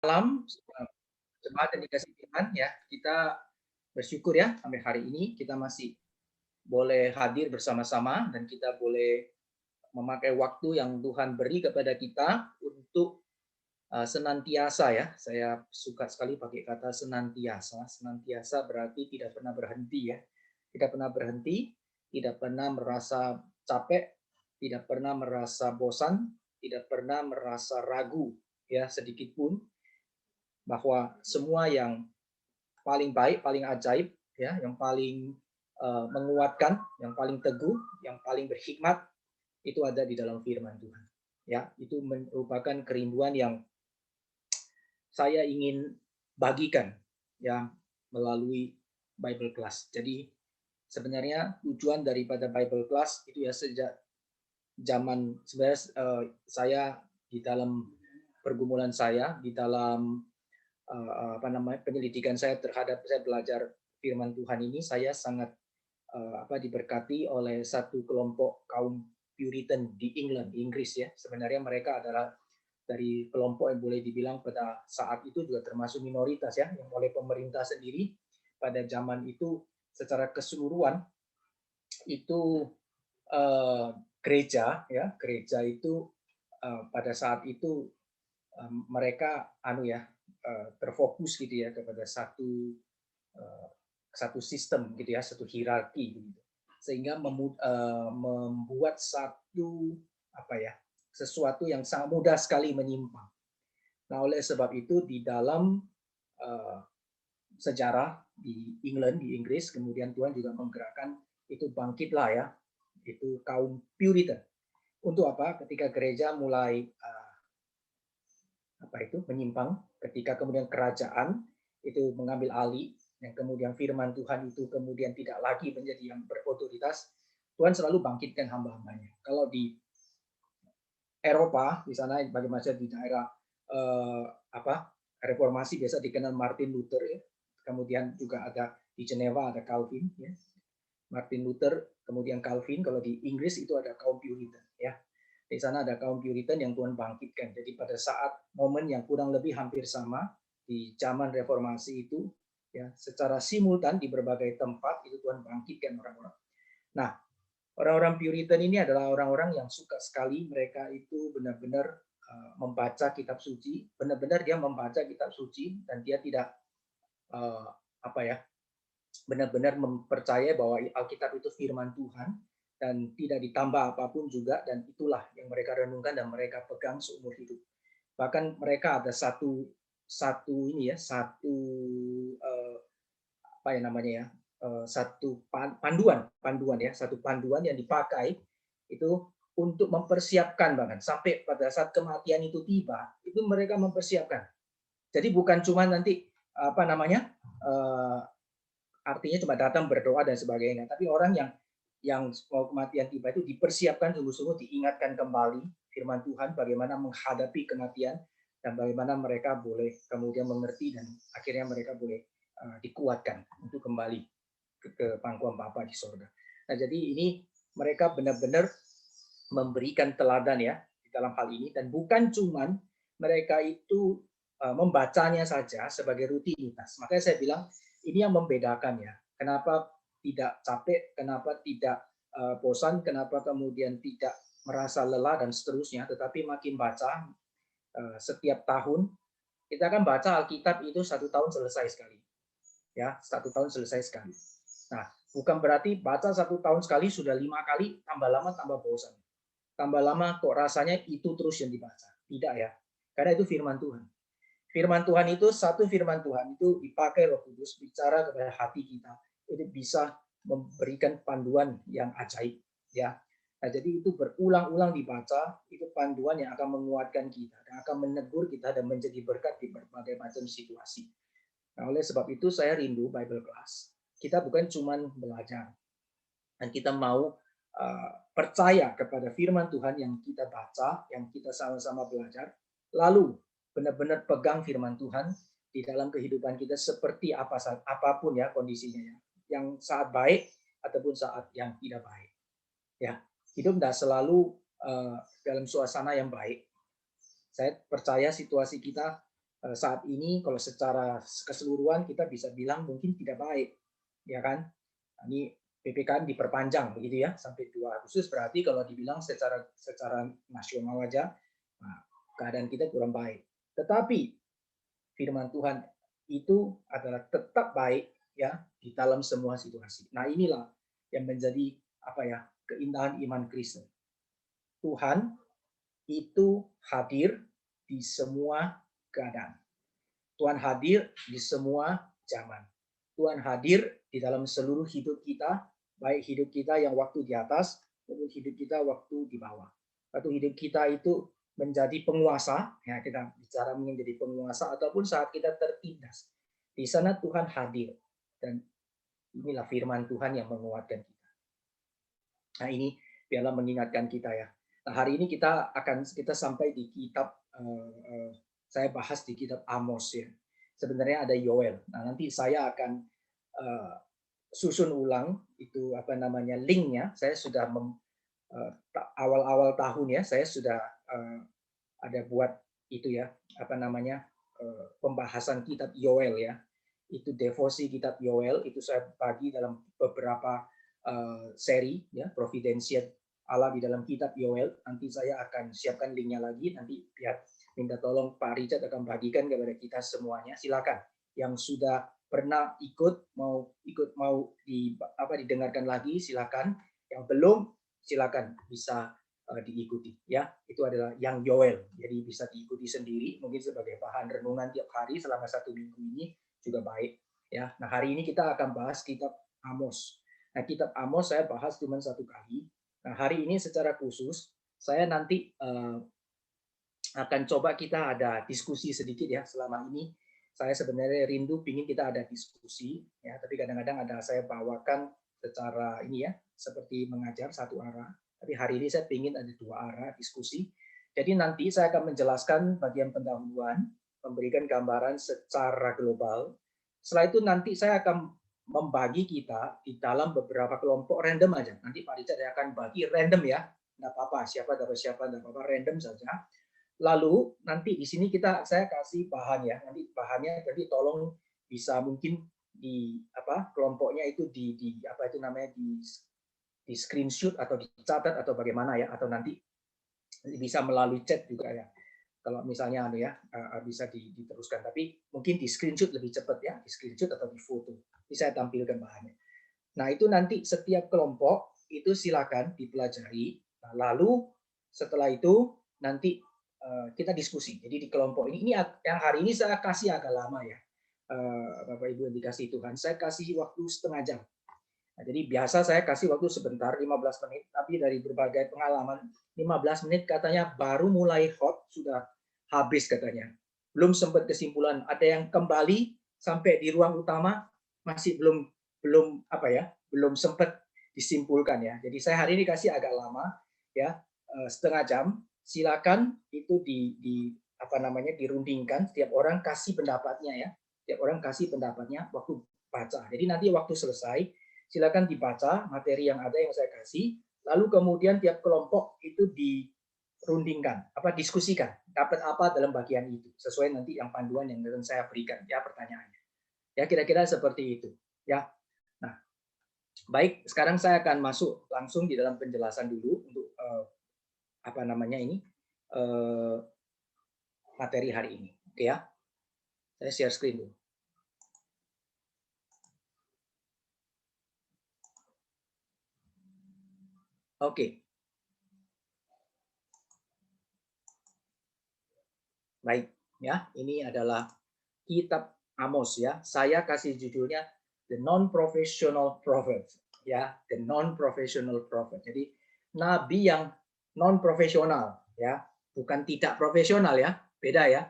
Malam, jemaat yang dikasih Tuhan ya, kita bersyukur ya sampai hari ini kita masih boleh hadir bersama-sama dan kita boleh memakai waktu yang Tuhan beri kepada kita untuk senantiasa ya. Saya suka sekali pakai kata senantiasa. Senantiasa berarti tidak pernah berhenti ya. Tidak pernah berhenti, tidak pernah merasa capek, tidak pernah merasa bosan, tidak pernah merasa ragu ya sedikit pun bahwa semua yang paling baik, paling ajaib, ya, yang paling menguatkan, yang paling teguh, yang paling berhikmat itu ada di dalam firman Tuhan. Ya, itu merupakan kerinduan yang saya ingin bagikan ya melalui Bible Class. Jadi sebenarnya tujuan daripada Bible Class itu ya sejak zaman sebenarnya saya di dalam pergumulan saya, di dalam apa namanya penyelidikan saya terhadap saya belajar firman Tuhan ini saya sangat diberkati oleh satu kelompok kaum Puritan di England, Inggris ya. Sebenarnya mereka adalah dari kelompok yang boleh dibilang pada saat itu juga termasuk minoritas ya, yang oleh pemerintah sendiri pada zaman itu secara keseluruhan itu gereja ya, gereja itu pada saat itu mereka terfokus gitu ya kepada eh, satu sistem gitu ya, satu hierarki gitu. Sehingga membuat satu apa ya, sesuatu yang sangat mudah sekali menyimpang. Nah, oleh sebab itu di dalam uh, sejarah di England, di Inggris, kemudian Tuhan juga menggerakkan itu bangkitlah ya, itu kaum Puritan. Untuk apa? Ketika gereja mulai menyimpang, ketika kemudian kerajaan itu mengambil alih, yang kemudian firman Tuhan itu kemudian tidak lagi menjadi yang berotoritas, Tuhan selalu bangkitkan hamba-hambanya. Kalau di Eropa, di sana bagaimana di daerah eh, apa reformasi biasa dikenal Martin Luther ya. Kemudian juga ada di Geneva ada Calvin ya. Martin Luther, kemudian Calvin. Kalau di Inggris itu ada kaum Puritan ya. Di sana ada kaum Puritan yang Tuhan bangkitkan. Jadi pada saat momen yang kurang lebih hampir sama di zaman reformasi itu ya, secara simultan di berbagai tempat itu Tuhan bangkitkan orang-orang. Nah, orang-orang Puritan ini adalah orang-orang yang suka sekali, mereka itu benar-benar membaca kitab suci, benar-benar dia membaca kitab suci dan dia tidak uh, apa ya, benar-benar mempercayai bahwa Alkitab itu firman Tuhan dan tidak ditambah apapun juga, dan itulah yang mereka renungkan dan mereka pegang seumur hidup. Bahkan mereka ada satu satu ini ya, satu uh, apa ya namanya ya, satu panduan ya, satu panduan yang dipakai itu untuk mempersiapkan, bahkan sampai pada saat kematian itu tiba itu mereka mempersiapkan. Jadi bukan cuma nanti apa namanya artinya cuma datang berdoa dan sebagainya, tapi orang yang mau kematian tiba itu dipersiapkan sungguh-sungguh, diingatkan kembali firman Tuhan bagaimana menghadapi kematian dan bagaimana mereka boleh kemudian mengerti dan akhirnya mereka boleh dikuatkan untuk kembali ke pangkuan Bapa di sorga. Nah, jadi ini mereka benar-benar memberikan teladan ya di dalam hal ini, dan bukan cuman mereka itu membacanya saja sebagai rutinitas. Makanya saya bilang ini yang membedakan ya. Kenapa tidak capek, kenapa tidak bosan, kenapa kemudian tidak merasa lelah dan seterusnya, tetapi makin baca setiap tahun kita akan baca Alkitab itu 1 tahun selesai sekali, ya 1 tahun selesai sekali. Nah, bukan berarti baca 1 tahun sekali sudah 5 kali, tambah lama tambah bosan, tambah lama kok rasanya itu terus yang dibaca. Tidak ya, karena itu firman Tuhan. Firman Tuhan itu, satu firman Tuhan itu dipakai Roh Kudus bicara kepada hati kita. Itu bisa memberikan panduan yang ajaib ya. Nah, jadi itu berulang-ulang dibaca, itu panduan yang akan menguatkan kita dan akan menegur kita dan menjadi berkat di berbagai macam situasi. Nah, oleh sebab itu saya rindu Bible Class. Kita bukan cuma belajar, dan kita mau percaya kepada firman Tuhan yang kita baca, yang kita sama-sama belajar, lalu benar-benar pegang firman Tuhan di dalam kehidupan kita seperti apapun ya kondisinya ya, yang saat baik ataupun saat yang tidak baik ya. Hidup tidak selalu dalam suasana yang baik. Saya percaya situasi kita saat ini kalau secara keseluruhan kita bisa bilang mungkin tidak baik, ya kan? Ini PPKM diperpanjang begitu ya sampai 2 Agustus, berarti kalau dibilang secara secara nasional aja, nah, keadaan kita kurang baik. Tetapi firman Tuhan itu adalah tetap baik ya di dalam semua situasi. Nah, inilah yang menjadi apa ya, keindahan iman Kristen. Tuhan itu hadir di semua keadaan. Tuhan hadir di semua zaman. Tuhan hadir di dalam seluruh hidup kita, baik hidup kita yang waktu di atas maupun hidup kita waktu di bawah. Waktu hidup kita itu menjadi penguasa, ya kita bicara menjadi penguasa ataupun saat kita tertindas. Di sana Tuhan hadir dan inilah firman Tuhan yang menguatkan kita. Nah, ini biarlah mengingatkan kita ya. Nah, hari ini kita sampai di kitab saya bahas di kitab Amos ya. Sebenarnya ada Yoel. Nah, nanti saya akan uh, susun ulang itu apa namanya linknya. Saya sudah awal-awal tahun ya, saya sudah ada buat itu ya, apa namanya pembahasan kitab Yoel ya. Itu devosi kitab Yoel itu saya bagi dalam beberapa seri ya, Providensia Allah di dalam kitab Yoel. Nanti saya akan siapkan linknya lagi, nanti biar minta tolong Pak Richard akan bagikan kepada kita semuanya. Silakan yang sudah pernah mau didengarkan lagi silakan, yang belum silakan bisa diikuti ya. Itu adalah yang Yoel, jadi bisa diikuti sendiri mungkin sebagai bahan renungan tiap hari selama 1 minggu ini juga baik ya. Nah, hari ini kita akan bahas kitab Amos. Nah, kitab Amos saya bahas cuma 1 kali. Nah, hari ini secara khusus saya nanti akan coba kita ada diskusi sedikit ya. Selama ini saya sebenarnya rindu pingin kita ada diskusi ya, tapi kadang-kadang ada saya bawakan secara ini ya, seperti mengajar satu arah. Tapi hari ini saya pingin ada 2 arah diskusi. Jadi nanti saya akan menjelaskan bagian pendahuluan, memberikan gambaran secara global. Setelah itu nanti saya akan membagi kita di dalam beberapa kelompok random aja. Nanti Pak Richard akan bagi random ya, nggak apa-apa, siapa dapat siapa, nggak apa-apa, random saja. Lalu nanti di sini saya kasih bahan ya. Nanti bahannya jadi tolong bisa mungkin di apa kelompoknya itu di apa itu namanya di screenshot atau dicatat atau bagaimana ya, atau nanti bisa melalui chat juga ya. Kalau misalnya ya bisa diteruskan, tapi mungkin di screenshot lebih cepat ya, di screenshot atau di foto. Ini saya tampilkan bahannya. Nah, itu nanti setiap kelompok itu silakan dipelajari. Nah, lalu setelah itu nanti kita diskusi. Jadi di kelompok ini yang hari ini saya kasih agak lama ya. Bapak Ibu yang dikasih Tuhan, saya kasih waktu setengah jam. Nah, jadi biasa saya kasih waktu sebentar 15 menit, tapi dari berbagai pengalaman 15 menit katanya baru mulai hot sudah habis katanya. Belum sempat kesimpulan, ada yang kembali sampai di ruang utama masih belum belum apa ya, belum sempat disimpulkan ya. Jadi saya hari ini kasih agak lama ya, setengah jam. Silakan itu di apa namanya dirundingkan, setiap orang kasih pendapatnya ya. Setiap orang kasih pendapatnya waktu baca. Jadi nanti waktu selesai silakan dibaca materi yang ada yang saya kasih, lalu kemudian tiap kelompok itu dirundingkan, diskusikan, dapat apa dalam bagian itu, sesuai nanti yang panduan yang akan saya berikan ya pertanyaannya. Ya kira-kira seperti itu. Ya. Nah, baik, sekarang saya akan masuk langsung di dalam penjelasan dulu untuk apa namanya ini materi hari ini. Oke ya. Saya share screen dulu. Oke. Baik, ya. Ini adalah kitab Amos ya. Saya kasih judulnya The Non-Professional Prophet ya, The Non-Professional Prophet. Jadi nabi yang non profesional ya, bukan tidak profesional ya, beda ya.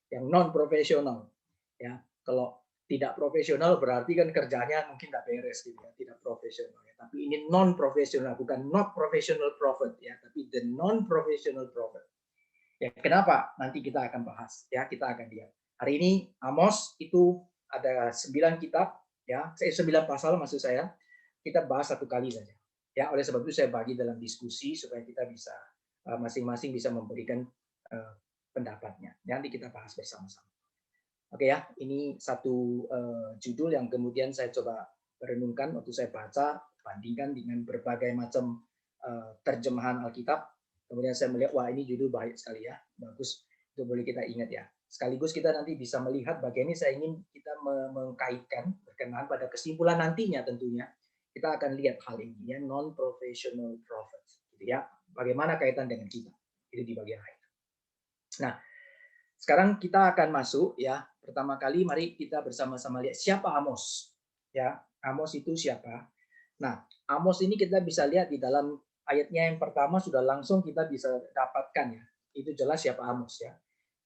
Yang non profesional ya. Kalau tidak profesional berarti kan kerjanya mungkin nggak beres gitu ya, tidak profesional ya. Tapi ini non profesional, bukan not professional prophet ya, tapi the non professional prophet. Ya, kenapa? Nanti kita akan bahas. Ya, kita akan lihat. Hari ini Amos itu ada 9 kitab, ya, 9 pasal maksud saya. Kita bahas 1 kali saja. Ya, oleh sebab itu saya bagi dalam diskusi supaya kita bisa masing-masing bisa memberikan pendapatnya. Nanti kita bahas bersama-sama. Oke ya, ini satu judul yang kemudian saya coba renungkan waktu saya baca, bandingkan dengan berbagai macam terjemahan Alkitab. Kemudian saya melihat, wah ini judul baik sekali ya, bagus, itu boleh kita ingat ya. Sekaligus kita nanti bisa melihat bagian ini saya ingin kita mengkaitkan berkenaan pada kesimpulan nantinya tentunya. Kita akan lihat hal ini ya, non-professional prophets. Gitu ya, bagaimana kaitan dengan kita. Itu di bagian lain. Nah, sekarang kita akan masuk ya. Pertama kali mari kita bersama-sama lihat siapa Amos. Ya, Amos itu siapa? Nah, Amos ini kita bisa lihat di dalam ayatnya yang pertama sudah langsung kita bisa dapatkan ya. Itu jelas siapa Amos ya.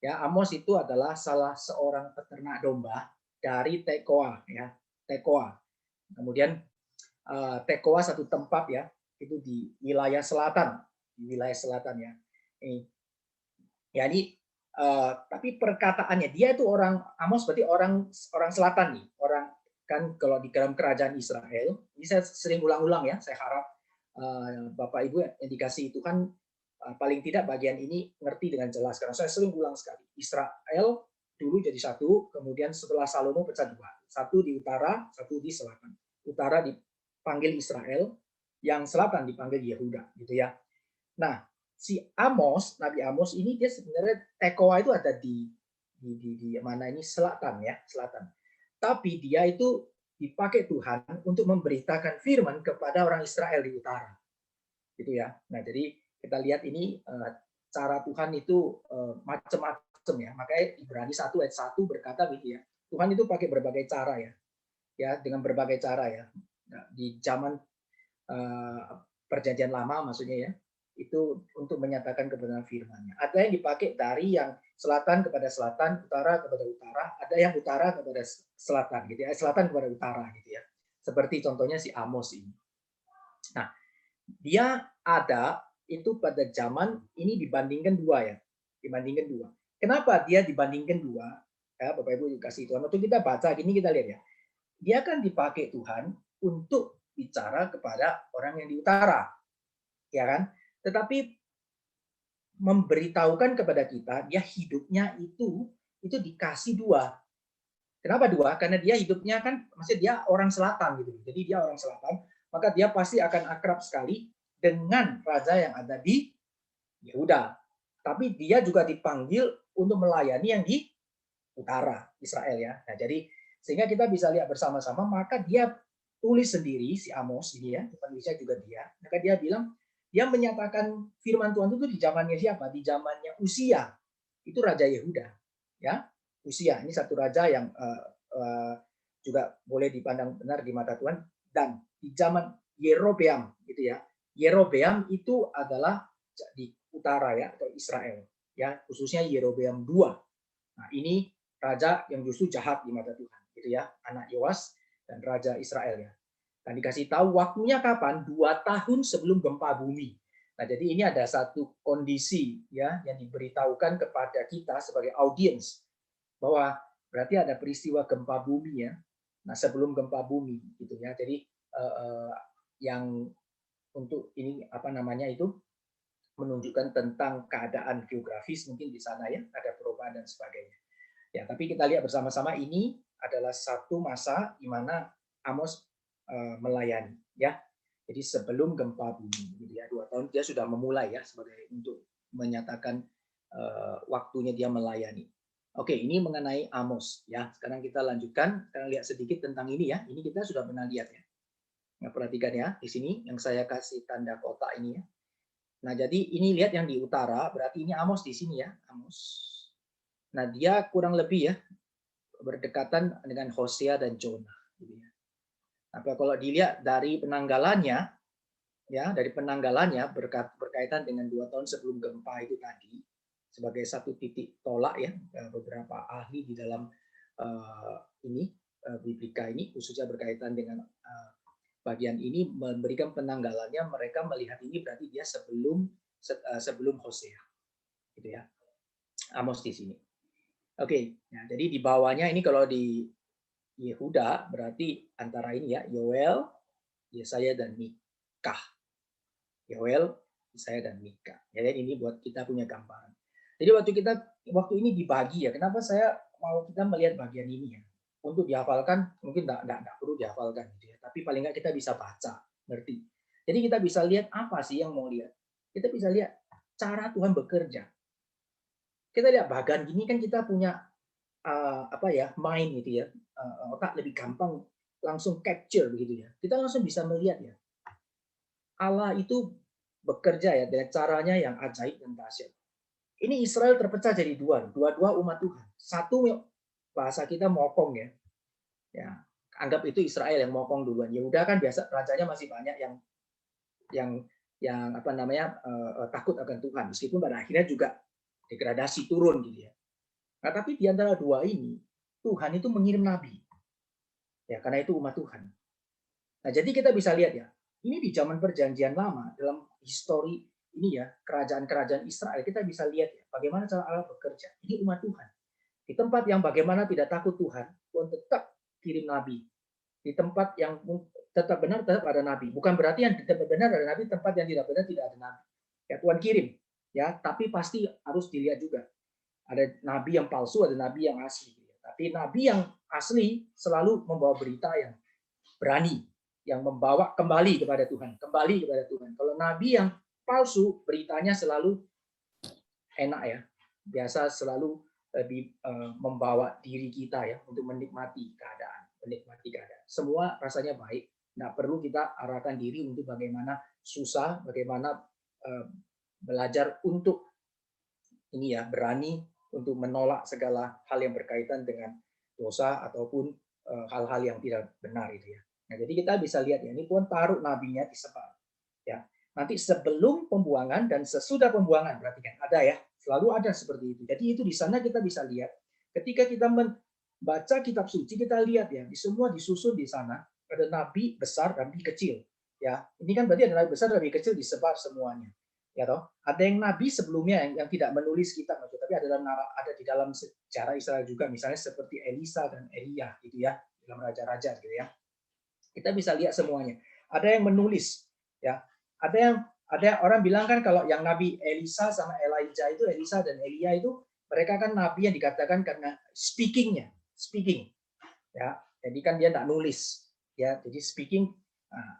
Ya, Amos itu adalah salah seorang peternak domba dari Tekoa ya. Tekoa. Kemudian Tekoa satu tempat ya, itu di wilayah selatan, ya. Jadi tapi perkataannya dia itu orang Amos berarti orang orang selatan nih, orang kan kalau di dalam kerajaan Israel, ini saya sering ulang-ulang ya, saya harap Bapak Ibu yang dikasihi Tuhan paling tidak bagian ini ngerti dengan jelas karena saya sering ulang sekali. Israel dulu jadi satu, kemudian setelah Salomo pecah dua, satu di utara, satu di selatan. Utara dipanggil Israel, yang selatan dipanggil Yehuda, gitu ya. Nah, si Amos, Nabi Amos ini dia sebenarnya Tekoa itu ada di mana ini selatan ya, selatan. Tapi dia itu dipakai Tuhan untuk memberitakan firman kepada orang Israel di utara. Gitu ya. Nah, jadi kita lihat ini cara Tuhan itu macam-macam ya. Makanya Ibrani 1 ayat 1 berkata begitu ya. Tuhan itu pakai berbagai cara ya. Ya, dengan berbagai cara ya. Nah, di zaman perjanjian lama maksudnya ya, itu untuk menyatakan kebenaran firman-Nya. Ada yang dipakai dari yang selatan kepada selatan, utara kepada utara, ada yang utara kepada selatan gitu ya, selatan kepada utara gitu ya. Seperti contohnya si Amos ini. Nah, dia ada itu pada zaman ini dibandingkan dua ya, dibandingkan dua. Kenapa dia dibandingkan dua? Ya, Bapak Ibu dikasih Tuhan. Waktu kita baca gini kita lihat ya, dia kan dipakai Tuhan untuk bicara kepada orang yang di utara, ya kan? Tetapi memberitahukan kepada kita dia hidupnya itu dikasih dua. Kenapa dua? Karena dia hidupnya kan maksudnya dia orang selatan gitu. Jadi dia orang selatan, maka dia pasti akan akrab sekali dengan raja yang ada di Yehuda. Tapi dia juga dipanggil untuk melayani yang di utara Israel ya. Nah, jadi sehingga kita bisa lihat bersama-sama maka dia tulis sendiri si Amos ini ya, penulisnya juga dia. Maka dia bilang dia menyatakan firman Tuhan itu di zamannya siapa? Di zamannya Usia. Itu raja Yehuda. Ya. Usia ini satu raja yang juga boleh dipandang benar di mata Tuhan dan di zaman Yerobeam gitu ya. Yerobeam itu adalah di utara ya atau Israel ya, khususnya Yerobeam 2. Nah, ini raja yang justru jahat di mata Tuhan gitu ya, anak Yoas dan raja Israel ya. Dan dikasih tahu waktunya kapan? 2 tahun sebelum gempa bumi. Nah, jadi ini ada satu kondisi ya yang diberitahukan kepada kita sebagai audiens bahwa berarti ada peristiwa gempa bumi ya. Nah, sebelum gempa bumi gitu ya. Jadi yang untuk ini apa namanya itu menunjukkan tentang keadaan geografis mungkin di sana ya, ada perubahan dan sebagainya. Ya, tapi kita lihat bersama-sama ini adalah satu masa di mana Amos melayani ya. Jadi sebelum gempa bumi gitu ya, 2 tahun dia sudah memulai ya sebagai untuk menyatakan waktunya dia melayani. Oke, ini mengenai Amos ya. Sekarang kita lanjutkan, kita lihat sedikit tentang ini ya. Ini kita sudah pernah lihat ya. Nah, perhatikan ya di sini yang saya kasih tanda kotak ini ya. Nah, jadi ini lihat yang di utara, berarti ini Amos di sini ya, Amos. Nah, dia kurang lebih ya berdekatan dengan Hosea dan Jonah. Gitu ya. Nah, kalau dilihat dari penanggalannya, ya dari penanggalannya berkaitan dengan 2 tahun sebelum gempa itu tadi, sebagai satu titik tolak ya beberapa ahli di dalam ini Biblika ini khususnya berkaitan dengan bagian ini memberikan penanggalannya, mereka melihat ini berarti dia sebelum Hosea, gitu ya. Amos di sini. Oke, nah, jadi di bawahnya ini kalau di Yehuda berarti antara ini ya Yoel, Yesaya dan Mika. Yoel, Yesaya dan Mika. Jadi ini buat kita punya gambaran. Jadi waktu ini dibagi ya. Kenapa saya mau kita melihat bagian ini ya, untuk dihafalkan mungkin enggak perlu dihafalkan gitu ya, tapi paling nggak kita bisa baca, ngerti. Jadi kita bisa lihat apa sih yang mau lihat. Kita bisa lihat cara Tuhan bekerja. Kita lihat bagan gini kan kita punya apa ya, mind gitu ya, otak lebih gampang langsung capture begitu ya. Kita langsung bisa melihat ya, Allah itu bekerja ya dengan caranya yang ajaib dan dahsyat. Ini Israel terpecah jadi dua, dua-dua umat Tuhan. Satu bahasa kita mokong ya. Ya, anggap itu Israel yang mokong duluan. Yehuda kan biasa rajanya masih banyak yang yang apa namanya takut akan Tuhan. Meskipun pada akhirnya juga degradasi turun gitu ya. Nah, tapi di antara dua ini Tuhan itu mengirim nabi. Ya, karena itu umat Tuhan. Nah, jadi kita bisa lihat ya, ini di zaman Perjanjian Lama dalam histori ini ya, kerajaan-kerajaan Israel kita bisa lihat ya, bagaimana cara Allah bekerja. Ini umat Tuhan. Di tempat yang bagaimana tidak takut Tuhan, Tuhan tetap kirim nabi. Di tempat yang tetap benar tetap ada nabi. Bukan berarti yang tetap benar ada nabi, tempat yang tidak benar tidak ada nabi. Ya Tuhan kirim, ya, tapi pasti harus dilihat juga. Ada nabi yang palsu, ada nabi yang asli. Tapi nabi yang asli selalu membawa berita yang berani, yang membawa kembali kepada Tuhan, kembali kepada Tuhan. Kalau nabi yang palsu, beritanya selalu enak ya, biasa selalu lebih membawa diri kita ya untuk menikmati keadaan, Semua rasanya baik, nggak perlu kita arahkan diri untuk bagaimana susah, bagaimana belajar untuk ini ya berani untuk menolak segala hal yang berkaitan dengan dosa ataupun hal-hal yang tidak benar itu ya. Nah, jadi kita bisa lihat ya, ini Tuhan taruh nabinya di sebar. Ya. Nanti sebelum pembuangan dan sesudah pembuangan, perhatikan ada ya, selalu ada seperti itu. Jadi itu di sana kita bisa lihat ketika kita membaca kitab suci kita lihat ya, di semua disusun di sana ada nabi besar dan nabi kecil. Ya, ini kan berarti ada nabi besar dan nabi kecil disebar semuanya. Ya toh, ada yang nabi sebelumnya yang tidak menulis kitab, tapi ada di dalam sejarah Israel juga, misalnya seperti Elisa dan Elia gitu ya, dalam raja-raja gitu ya. Kita bisa lihat semuanya. Ada yang menulis, ya. Ada orang bilang kan kalau yang Nabi Elisa sama Elijah itu, Elisa dan Elia itu mereka kan nabi yang dikatakan karena speaking. Ya. Jadi kan dia tidak nulis, ya. Jadi speaking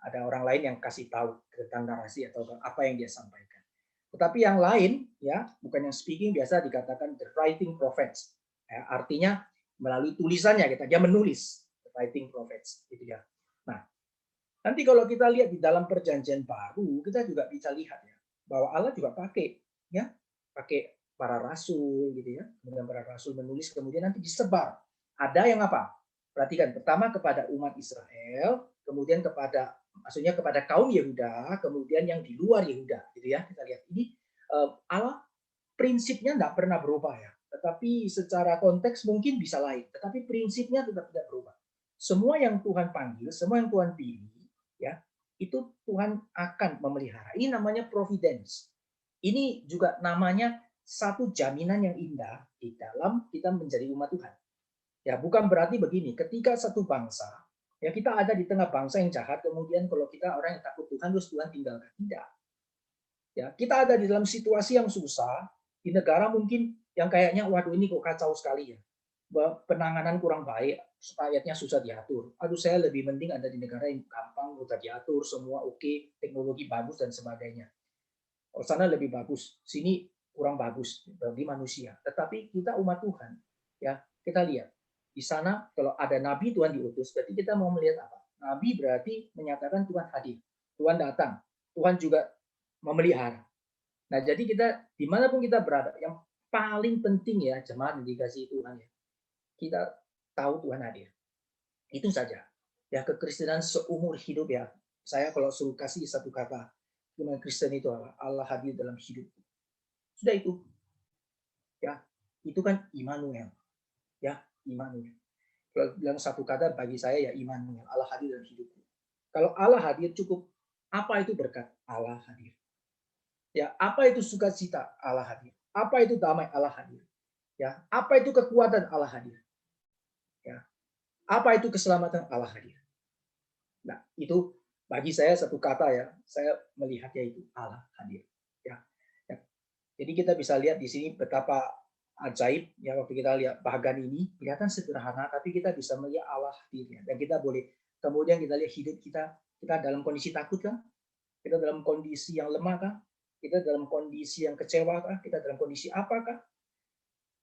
ada orang lain yang kasih tahu tentang narasi atau apa yang dia sampaikan. Tetapi yang lain, ya, bukan yang speaking, biasa dikatakan the writing prophets. Ya, artinya melalui tulisannya dia menulis, the writing prophets, gitu ya. Nah, nanti kalau kita lihat di dalam Perjanjian Baru, kita juga bisa lihat ya bahwa Allah juga pakai para rasul, gitu ya. Kemudian para rasul menulis, kemudian nanti disebar. Ada yang apa? Perhatikan, pertama kepada umat Israel, kemudian maksudnya kepada kaum Yehuda, kemudian yang di luar Yehuda, gitu ya. Kita lihat ini Allah prinsipnya tidak pernah berubah ya, tetapi secara konteks mungkin bisa lain, tetapi prinsipnya tetap tidak berubah. Semua yang Tuhan panggil, semua yang Tuhan pilih, ya, itu Tuhan akan memelihara. Ini namanya providence. Ini juga namanya satu jaminan yang indah di dalam kita menjadi umat Tuhan. Ya, bukan berarti begini, ketika satu bangsa, ya kita ada di tengah bangsa yang jahat, kemudian kalau kita orang yang takut Tuhan, terus Tuhan tinggalkan. Tidak. Ya, kita ada di dalam situasi yang susah, di negara mungkin yang kayaknya, waduh ini kok kacau sekali ya. Penanganan kurang baik, rakyatnya susah diatur. Aduh, saya lebih mending ada di negara yang gampang, mudah diatur, semua oke, teknologi bagus dan sebagainya. Oh, sana lebih bagus, sini kurang bagus bagi manusia. Tetapi kita umat Tuhan, ya kita lihat di sana kalau ada nabi Tuhan diutus, berarti kita mau melihat apa? Nabi berarti menyatakan Tuhan hadir, Tuhan datang, Tuhan juga memelihara. Nah, jadi kita dimanapun kita berada, yang paling penting ya jemaat yang dikasihi Tuhan ya, kita tahu Tuhan hadir. Itu saja. Ya, kekristenan seumur hidup ya. Saya kalau suruh kasih satu kata, iman Kristen itu Allah hadir dalam hidupku. Sudah itu. Ya, itu kan Immanuel. Ya, Immanuel. Kalau bilang satu kata bagi saya ya Immanuel, Allah hadir dalam hidupku. Kalau Allah hadir cukup. Apa itu berkat? Allah hadir. Ya, apa itu sukacita? Allah hadir. Apa itu damai? Allah hadir. Ya, apa itu kekuatan? Allah hadir. Ya, apa itu keselamatan? Allah hadir. Nah, itu bagi saya satu kata ya, saya melihatnya itu Allah hadir. Ya. Ya. Jadi kita bisa lihat di sini betapa ajaib ya, waktu kita lihat bagan ini kelihatan sederhana tapi kita bisa melihat Allah hadirnya, dan kita boleh kemudian kita lihat hidup kita dalam kondisi takut kan, kita dalam kondisi yang lemah kah, kita dalam kondisi yang kecewa kah, kita dalam kondisi apakah,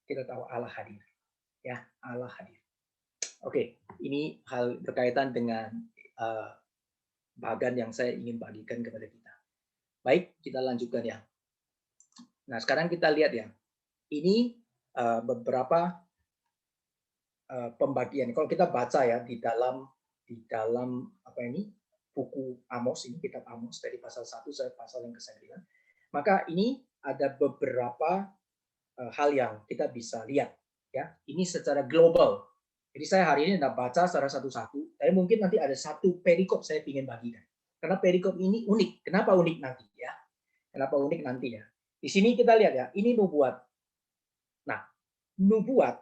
kita tahu Allah hadir ya, Allah hadir. Oke, ini hal berkaitan dengan uh, bagan yang saya ingin bagikan kepada kita. Baik, kita lanjutkan ya. Nah, sekarang kita lihat ya. Ini beberapa pembagian. Kalau kita baca ya di dalam apa ini buku Amos, ini kitab Amos dari pasal 1 sampai pasal yang ke-9. Maka ini ada beberapa hal yang kita bisa lihat ya. Ini secara global. Jadi saya hari ini tidak baca secara satu-satu, tapi mungkin nanti ada satu perikop saya ingin bagikan. Karena perikop ini unik. Kenapa unik nanti ya? Kenapa unik nanti ya? Di sini kita lihat ya, ini nubuat. Nah, nubuat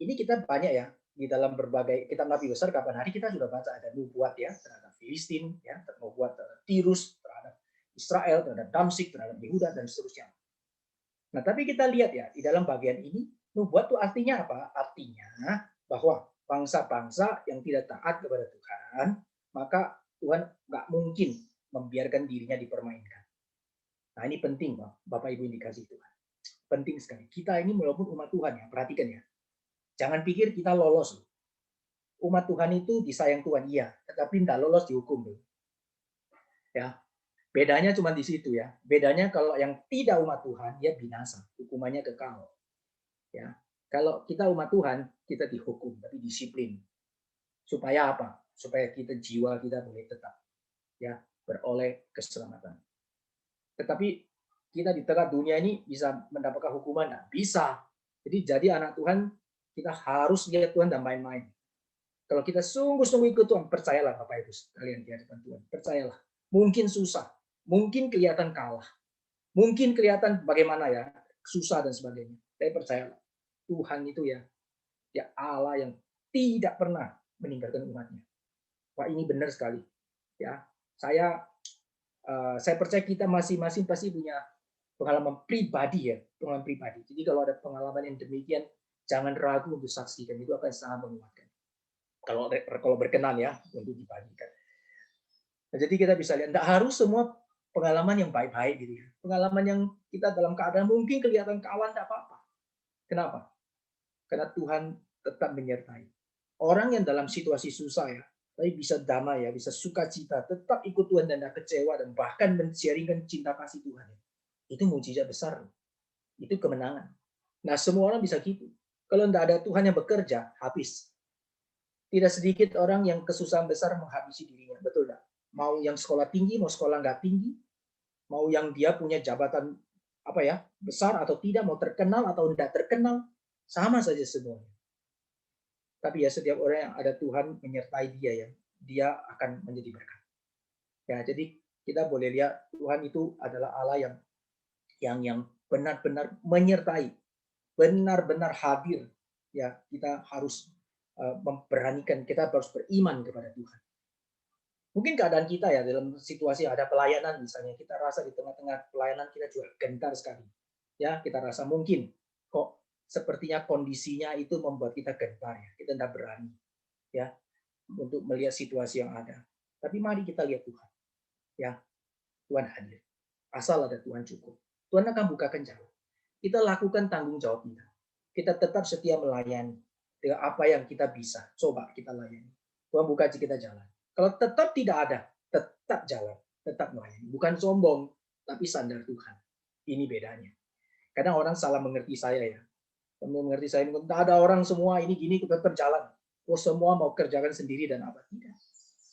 ini kita banyak ya di dalam berbagai kitab Nabi besar, kapan hari kita sudah baca ada nubuat ya terhadap Filistin, ya, nubuat terhadap Tirus, terhadap Israel, terhadap Damsyik, terhadap Yehuda dan seterusnya. Nah, tapi kita lihat ya di dalam bagian ini nubuat itu artinya apa? Artinya bahwa bangsa-bangsa yang tidak taat kepada Tuhan, maka Tuhan nggak mungkin membiarkan dirinya dipermainkan. Nah, ini penting, Bapak Ibu yang dikasih Tuhan. Penting sekali. Kita ini walaupun umat Tuhan ya, perhatikan ya. Jangan pikir kita lolos. Umat Tuhan itu disayang Tuhan, iya, tetapi tidak lolos dihukum. Ya, bedanya cuma di situ ya. Bedanya kalau yang tidak umat Tuhan, dia binasa, hukumannya kekal. Ya, kalau kita umat Tuhan, kita dihukum, tapi disiplin. Supaya apa? Supaya kita jiwa kita boleh tetap ya beroleh keselamatan. Tetapi kita di tengah dunia ini bisa mendapatkan hukuman? Nah, bisa. Jadi jadi anak Tuhan, kita harus lihat Tuhan dan main-main. Kalau kita sungguh-sungguh ikut Tuhan, percayalah Bapak Ibu sekalian di hadapan Tuhan. Percayalah. Mungkin susah, mungkin kelihatan kalah, mungkin kelihatan bagaimana ya, susah dan sebagainya. Tapi percayalah, Tuhan itu ya Allah yang tidak pernah meninggalkan umatnya. Wah, ini benar sekali. Ya, saya percaya kita masing-masing pasti punya pengalaman pribadi ya, pengalaman pribadi. Jadi kalau ada pengalaman yang demikian, jangan ragu untuk saksikan, itu akan sangat menguatkan. Kalau berkenan ya untuk dibagikan. Nah, jadi kita bisa lihat, tidak harus semua pengalaman yang baik-baik gitu ya. Pengalaman yang kita dalam keadaan mungkin kelihatan kawan, tidak apa-apa. Kenapa? Karena Tuhan tetap menyertai. Orang yang dalam situasi susah ya, tapi bisa damai ya, bisa sukacita, tetap ikut Tuhan dan tidak kecewa, dan bahkan men-sharingkan cinta kasih Tuhan. Itu mujizat besar. Itu kemenangan. Nah, semua orang bisa gitu. Kalau tidak ada Tuhan yang bekerja, habis. Tidak sedikit orang yang kesusahan besar menghabisi dirinya. Betul tidak? Mau yang sekolah tinggi, mau sekolah nggak tinggi, mau yang dia punya jabatan apa ya besar atau tidak, mau terkenal atau tidak terkenal, sama saja semuanya. Tapi ya setiap orang yang ada Tuhan menyertai dia ya, dia akan menjadi berkat. Ya, jadi kita boleh lihat Tuhan itu adalah Allah yang benar-benar menyertai, benar-benar hadir. Ya, kita harus memberanikan, kita harus beriman kepada Tuhan. Mungkin keadaan kita ya dalam situasi ada pelayanan misalnya, kita rasa di tengah-tengah pelayanan kita juga gentar sekali. Ya, kita rasa mungkin kok sepertinya kondisinya itu membuat kita gentar ya, kita tidak berani ya untuk melihat situasi yang ada. Tapi mari kita lihat Tuhan. Ya, Tuhan hadir. Asal ada Tuhan cukup. Tuhan akan bukakan jalan. Kita lakukan tanggung jawab kita. Kita tetap setia melayani dengan apa yang kita bisa. Coba kita layani. Tuhan buka kita jalan. Kalau tetap tidak ada, tetap jalan, tetap melayani. Bukan sombong, tapi sandar Tuhan. Ini bedanya. Kadang orang salah mengerti saya ya. Mengerti saya, tidak ada orang semua ini gini kita tetap jalan. Oh, semua mau kerjakan sendiri dan apa tidak.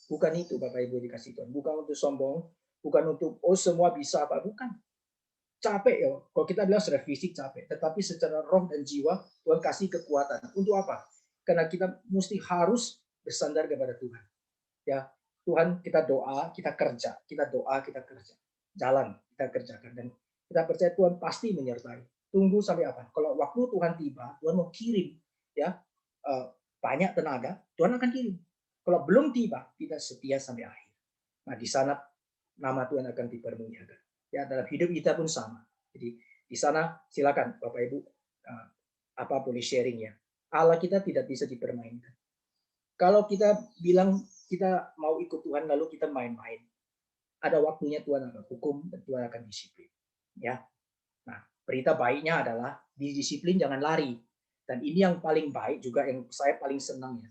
Bukan itu Bapak Ibu dikasih Tuhan. Bukan untuk sombong, bukan untuk oh semua bisa apa, bukan. Capek ya. Kalau kita bilang secara fisik capek, tetapi secara roh dan jiwa Tuhan kasih kekuatan. Untuk apa? Karena kita mesti harus bersandar kepada Tuhan. Ya, Tuhan kita doa, kita kerja, kita doa, kita kerja. Jalan, kita kerjakan dan kita percaya Tuhan pasti menyertai. Tunggu sampai apa? Kalau waktu Tuhan tiba, Tuhan mau kirim ya banyak tenaga, Tuhan akan kirim. Kalau belum tiba, kita setia sampai akhir. Nah, di sana nama Tuhan akan dipermuliakan. Ya, dalam hidup kita pun sama. Jadi di sana silakan Bapak Ibu boleh sharing ya. Allah kita tidak bisa dipermainkan. Kalau kita bilang kita mau ikut Tuhan lalu kita main-main, ada waktunya Tuhan akan hukum dan Tuhan akan disiplin. Ya. Nah, berita baiknya adalah disiplin jangan lari. Dan ini yang paling baik juga yang saya paling senang ya.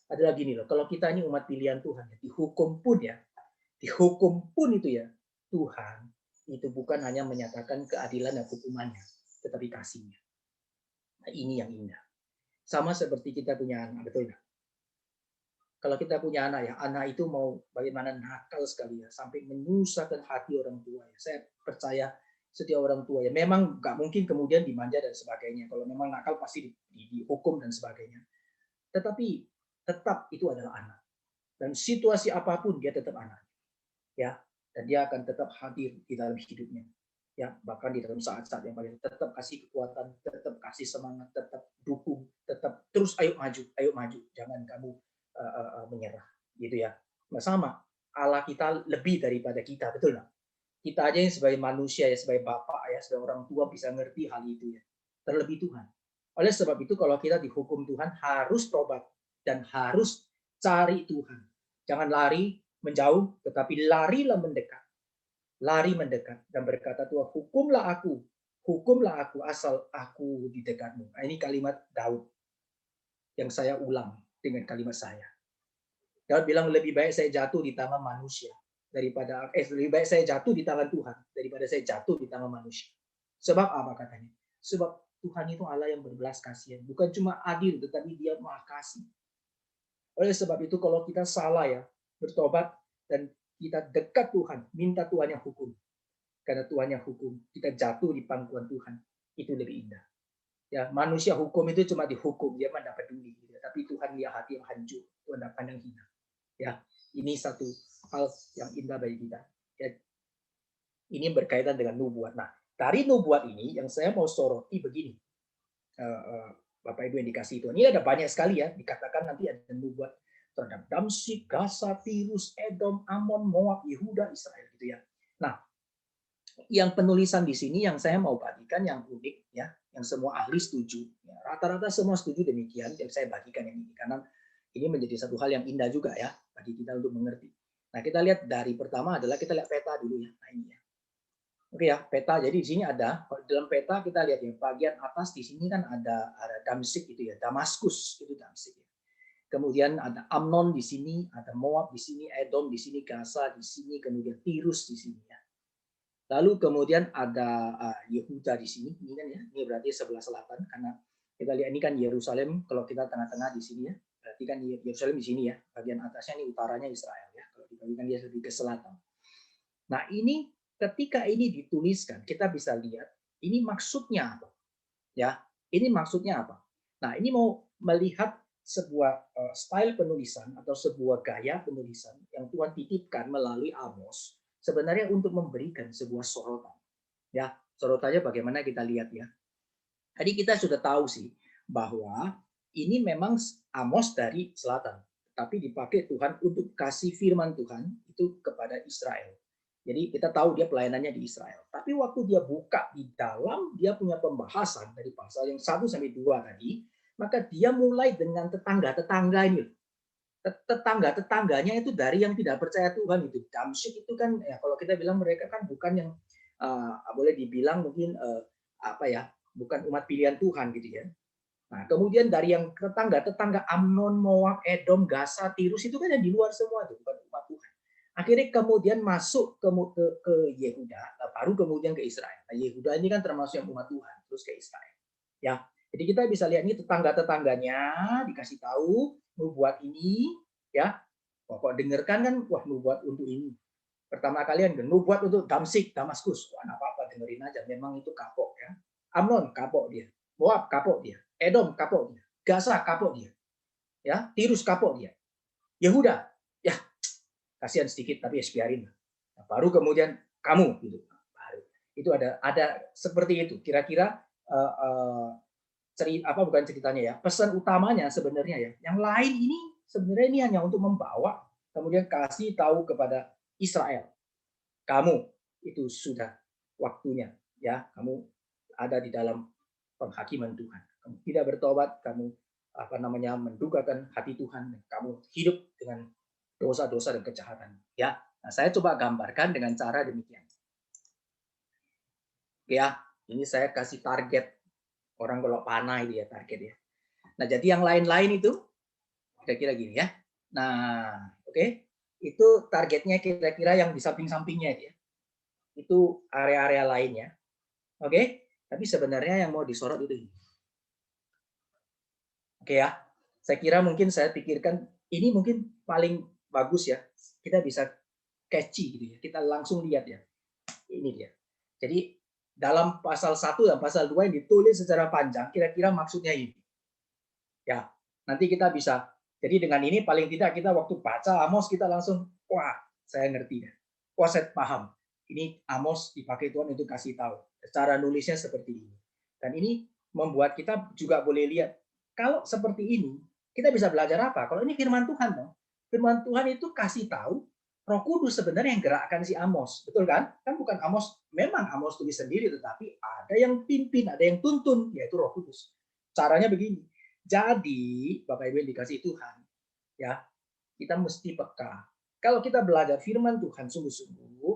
Adalah gini loh, kalau kita ini umat pilihan Tuhan, dihukum pun itu ya, Tuhan itu bukan hanya menyatakan keadilan dan hukumannya, tetapi kasihnya. Nah, ini yang indah. Sama seperti kita punya anak, betul nggak? Kalau kita punya anak ya, anak itu mau bagaimana nakal sekali ya, sampai menyusahkan hati orang tua ya. Saya percaya setiap orang tua ya, memang nggak mungkin kemudian dimanja dan sebagainya. Kalau memang nakal pasti dihukum dan sebagainya. Tetapi tetap itu adalah anak. Dan situasi apapun dia tetap anak. Ya, dan dia akan tetap hadir di dalam hidupnya. Ya, bahkan di dalam saat-saat yang paling tetap kasih kekuatan, tetap kasih semangat, tetap dukung, tetap terus ayo maju, jangan kamu menyerah, gitu ya. Nah, sama, Allah kita lebih daripada kita, betul nggak? Kita aja yang sebagai manusia ya, sebagai bapak ya, sebagai orang tua bisa ngerti hal itu ya. Terlebih Tuhan. Oleh sebab itu kalau kita dihukum Tuhan harus tobat dan harus cari Tuhan. Jangan lari menjauh, tetapi larilah mendekat. Lari mendekat dan berkata, Tuhan hukumlah aku asal aku di dekatmu. Nah, ini kalimat Daud yang saya ulang dengan kalimat saya. Daud bilang lebih baik saya jatuh di tangan manusia daripada lebih baik saya jatuh di tangan Tuhan daripada saya jatuh di tangan manusia. Sebab apa katanya? Sebab Tuhan itu Allah yang berbelas kasihan, bukan cuma adil tetapi Dia Maha Kasih. Oleh sebab itu kalau kita salah ya, bertobat dan kita dekat Tuhan, minta Tuhan yang hukum. Karena Tuhan yang hukum, kita jatuh di pangkuan Tuhan, itu lebih indah. Ya, manusia hukum itu cuma dihukum, dia mah tidak peduli. Gitu. Tapi Tuhan lihat hati yang hancur, Tuhan tidak pandang hina. Ya, ini satu hal yang indah bagi kita. Ya, ini berkaitan dengan nubuat. Nah, dari nubuat ini yang saya mau soroti begini, Bapak Ibu yang dikasih Tuhan. Ini ada banyak sekali ya, dikatakan nanti ada nubuat terhadap Damsyik, Gaza, Tirus, Edom, Amon, Moab, Yehuda, Israel gitu ya. Nah, yang penulisan di sini yang saya mau bagikan yang unik ya, yang semua ahli setuju. Ya, rata-rata semua setuju demikian. Yang saya bagikan yang ini karena ini menjadi satu hal yang indah juga ya bagi kita untuk mengerti. Nah, kita lihat dari pertama adalah kita lihat peta dulu ya. Nah, ini ya. Oke ya, peta. Jadi di sini ada dalam peta kita lihat ya bagian atas di sini kan ada Damsyik itu ya, Damaskus itu Damsyik. Ya. Kemudian ada Amnon di sini, ada Moab di sini, Edom di sini, Gaza di sini, kemudian Tirus di sini ya. Lalu kemudian ada Yehuda di sini, ini kan ya, ini berarti sebelah selatan karena kita lihat ini kan Yerusalem, kalau kita tengah-tengah di sini ya, berarti kan Yerusalem di sini ya, bagian atasnya ini utaranya Israel ya, kalau dibagikan dia lebih ke selatan. Nah ini ketika ini dituliskan, kita bisa lihat ini maksudnya apa, ya, ini maksudnya apa. Nah ini mau melihat sebuah style penulisan atau sebuah gaya penulisan yang Tuhan titipkan melalui Amos sebenarnya untuk memberikan sebuah sorotan. Ya, sorotannya bagaimana kita lihat ya. Tadi kita sudah tahu sih bahwa ini memang Amos dari selatan, tapi dipakai Tuhan untuk kasih firman Tuhan itu kepada Israel. Jadi kita tahu dia pelayanannya di Israel. Tapi waktu dia buka di dalam, dia punya pembahasan dari pasal yang 1 sampai 2 tadi, maka dia mulai dengan tetangga-tetangga ini. Tetangga-tetangganya itu dari yang tidak percaya Tuhan itu. Damsyik itu kan ya kalau kita bilang mereka kan bukan yang boleh dibilang mungkin apa ya, bukan umat pilihan Tuhan gitu ya. Nah, kemudian dari yang tetangga Amnon, Moab, Edom, Gaza, Tirus itu kan yang di luar semua itu bukan umat Tuhan. Akhirnya kemudian masuk ke Yehuda, baru kemudian ke Israel. Nah, Yehuda ini kan termasuk yang umat Tuhan, terus ke Israel. Ya, jadi kita bisa lihat ini tetangga-tetangganya dikasih tahu nubuat ini, ya. Kok dengarkan kan, wah nubuat untuk ini. Pertama kalian nubuat untuk Damsyik, Damaskus. Wah, enggak apa-apa dengerin aja, memang itu kapok ya. Amnon kapok dia, Moab kapok dia, Edom kapok dia, Gaza kapok dia, ya, Tirus kapok dia, Yehuda, ya kasihan sedikit tapi ya biarin. Nah, baru kemudian kamu gitu. Baru. Itu ada seperti itu. Kira-kira cerita apa bukan ceritanya ya. Pesan utamanya sebenarnya ya. Yang lain ini sebenarnya ini hanya untuk membawa kemudian kasih tahu kepada Israel. Kamu itu sudah waktunya ya. Kamu ada di dalam penghakiman Tuhan. kamu tidak bertobat, kamu mendukakan hati Tuhan, dan kamu hidup dengan dosa-dosa dan kejahatan. Ya, nah, saya coba gambarkan dengan cara demikian. Ya, ini saya kasih target orang kalau panah itu ya target ya. Nah, jadi yang lain-lain itu kira-kira gini ya. Nah, oke. Itu targetnya kira-kira yang di samping-sampingnya ya. Itu area-area lainnya. Oke? Tapi sebenarnya yang mau disorot itu ini. Oke ya. Saya kira mungkin saya pikirkan ini mungkin paling bagus ya. Kita bisa catchy gitu ya. Kita langsung lihat ya. Ini dia. Jadi dalam pasal 1 dan pasal 2 yang ditulis secara panjang, kira-kira maksudnya ini. Ya, nanti kita bisa. Jadi dengan ini paling tidak kita waktu baca Amos kita langsung, wah, saya ngerti. Wah, saya paham. Ini Amos dipakai Tuhan untuk kasih tahu. Cara nulisnya seperti ini. Dan ini membuat kita juga boleh lihat, kalau seperti ini, kita bisa belajar apa? Kalau ini firman Tuhan, dong. Firman Tuhan itu kasih tahu Roh Kudus sebenarnya yang gerakkan si Amos, betul kan? Kan bukan Amos, memang Amos tulis sendiri, tetapi ada yang pimpin, ada yang tuntun, yaitu Roh Kudus. Caranya begini. Jadi, Bapak Ibu yang dikasih Tuhan, ya, kita mesti peka. Kalau kita belajar firman Tuhan sungguh-sungguh,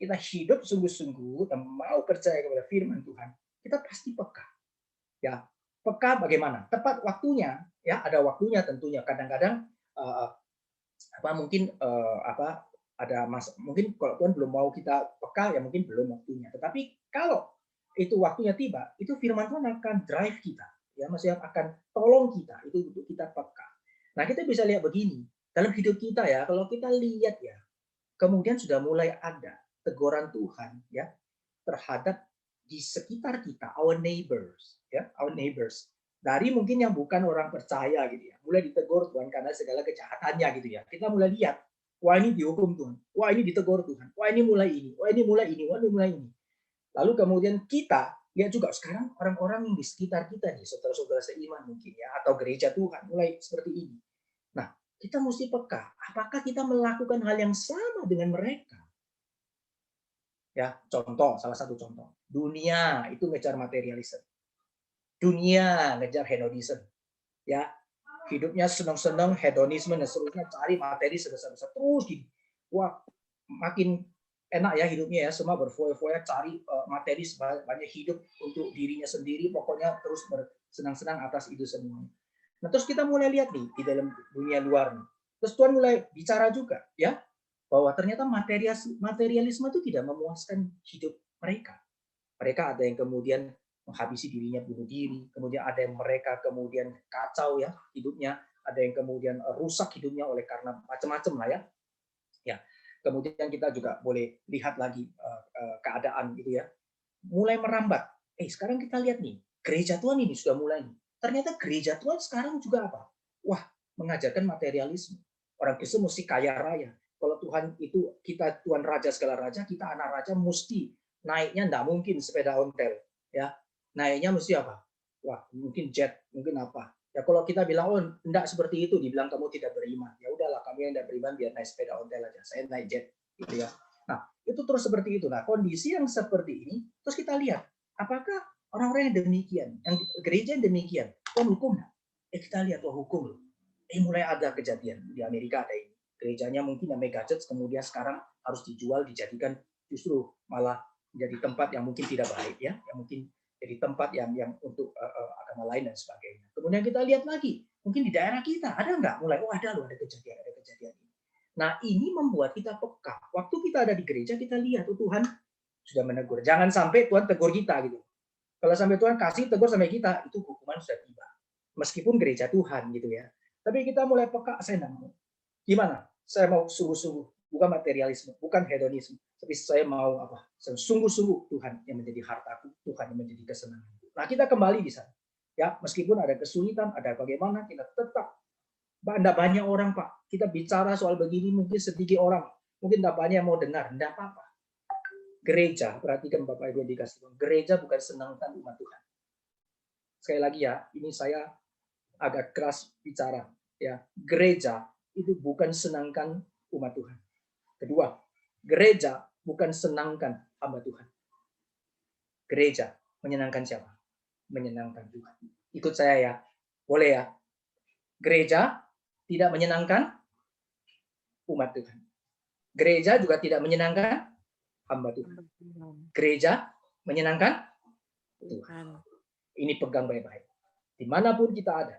kita hidup sungguh-sungguh dan mau percaya kepada firman Tuhan, kita pasti peka. Ya, peka bagaimana? Tepat waktunya, ya, ada waktunya tentunya. Kadang-kadang mungkin ada mungkin kalau Tuhan belum mau kita peka ya mungkin belum waktunya. Tetapi kalau itu waktunya tiba, itu firman Tuhan akan drive kita, ya, maksudnya akan tolong kita itu untuk kita peka. Nah, kita bisa lihat begini, dalam hidup kita ya, kalau kita lihat ya, kemudian sudah mulai ada teguran Tuhan ya terhadap di sekitar kita, our neighbors, ya, our neighbors. Dari mungkin yang bukan orang percaya gitu ya, mulai ditegur Tuhan karena segala kejahatannya gitu ya. Kita mulai lihat, wah ini dihukum Tuhan, wah ini ditegur Tuhan, wah ini mulai ini, wah ini mulai ini, wah ini mulai ini. Lalu kemudian kita lihat juga sekarang orang-orang yang di sekitar kita nih, saudara-saudara seiman mungkin ya, atau gereja Tuhan mulai seperti ini. Nah, kita mesti peka, apakah kita melakukan hal yang sama dengan mereka? Ya, contoh, salah satu contoh. Dunia itu ngejar materialisme. Dunia ngejar hedonisme. Ya, hidupnya senang-senang, hedonisme dan seterusnya, cari materi sebesar-besar terus gini. Wah, makin enak ya hidupnya ya, semua berfoya-foya cari materi banyak hidup untuk dirinya sendiri, pokoknya terus bersenang-senang atas itu semua. Nah, terus kita mulai lihat nih di dalam dunia luar nih. Terus Tuhan mulai bicara juga ya, bahwa ternyata materialisme itu tidak memuaskan hidup mereka. Mereka ada yang kemudian menghabisi dirinya bunuh diri, kemudian ada yang mereka kemudian kacau ya hidupnya, ada yang kemudian rusak hidupnya oleh karena macam-macam lah ya. Ya, kemudian kita juga boleh lihat lagi keadaan gitu ya, mulai merambat. Sekarang kita lihat nih, gereja Tuhan ini sudah mulai nih. Ternyata gereja Tuhan sekarang juga apa? Wah, mengajarkan materialisme. Orang Kristen mesti kaya raya. Kalau Tuhan itu kita Tuhan Raja segala raja, kita anak raja mesti naiknya enggak mungkin sepeda ontel, ya. Naiknya mesti apa? Wah, mungkin jet, mungkin apa. Ya kalau kita bilang oh enggak seperti itu, dibilang kamu tidak beriman. Ya udahlah, kami yang tidak beriman biar naik sepeda ontel aja. Saya naik jet gitu ya. Nah, itu terus seperti itu. Nah, kondisi yang seperti ini terus kita lihat apakah orang-orang yang demikian, yang gereja yang demikian, Tuhan hukum nggak? Kita lihat Tuhan hukum loh. Mulai ada kejadian di Amerika ada ini. Gerejanya mungkin yang mega church kemudian sekarang harus dijual dijadikan justru malah menjadi tempat yang mungkin tidak baik ya, yang mungkin jadi tempat yang untuk agama lain dan sebagainya. Kemudian kita lihat lagi, mungkin di daerah kita ada nggak mulai ada loh ada kejadian ini. Nah ini membuat kita peka. Waktu kita ada di gereja kita lihat Tuhan sudah menegur. Jangan sampai Tuhan tegur kita gitu. Kalau sampai Tuhan kasih tegur sampai kita itu hukuman sudah tiba. Meskipun gereja Tuhan gitu ya. Tapi kita mulai peka saya enggak mau. Gimana? Saya mau sungguh-sungguh, bukan materialisme, bukan hedonisme, tapi saya mau apa? Sungguh-sungguh Tuhan yang menjadi hartaku, Tuhan yang menjadi kesenangan. Nah, kita kembali di sana. Ya, meskipun ada kesulitan, ada bagaimana, kita tetap enggak banyak orang, Pak. Kita bicara soal begini mungkin sedikit orang, mungkin enggak banyak yang mau dengar, enggak apa-apa. Gereja, perhatikan Bapak Ibu dikasih Tuhan, gereja bukan senangkan umat Tuhan. Sekali lagi ya, ini saya agak keras bicara. Ya, gereja itu bukan senangkan umat Tuhan. Kedua, gereja bukan senangkan hamba Tuhan. Gereja menyenangkan siapa? Menyenangkan Tuhan. Ikut saya ya. Boleh ya? Gereja tidak menyenangkan umat Tuhan. Gereja juga tidak menyenangkan hamba Tuhan. Gereja menyenangkan Tuhan. Ini pegang baik-baik. Dimanapun kita ada,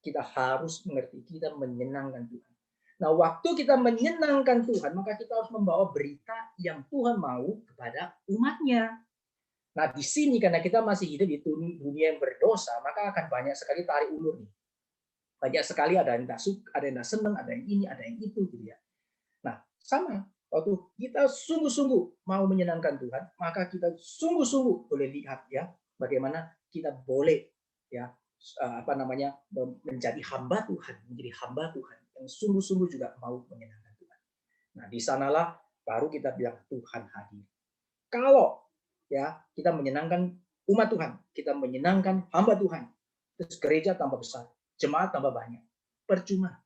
kita harus mengerti kita menyenangkan Tuhan. Nah, waktu kita menyenangkan Tuhan, maka kita harus membawa berita yang Tuhan mau kepada umatnya. Nah, di sini karena kita masih hidup di dunia yang berdosa, maka akan banyak sekali tarik ulur nih. Banyak sekali ada yang tidak suka, ada yang tidak senang, ada yang ini, ada yang itu, gitu ya. Nah, sama. Waktu kita sungguh-sungguh mau menyenangkan Tuhan, maka kita sungguh-sungguh boleh lihat ya bagaimana kita boleh ya menjadi hamba Tuhan, menjadi hamba Tuhan yang sungguh-sungguh juga mau menyenangkan Tuhan. Nah, di sanalah baru kita bilang Tuhan hadir. Kalau ya kita menyenangkan umat Tuhan, kita menyenangkan hamba Tuhan, terus gereja tambah besar, jemaat tambah banyak, percuma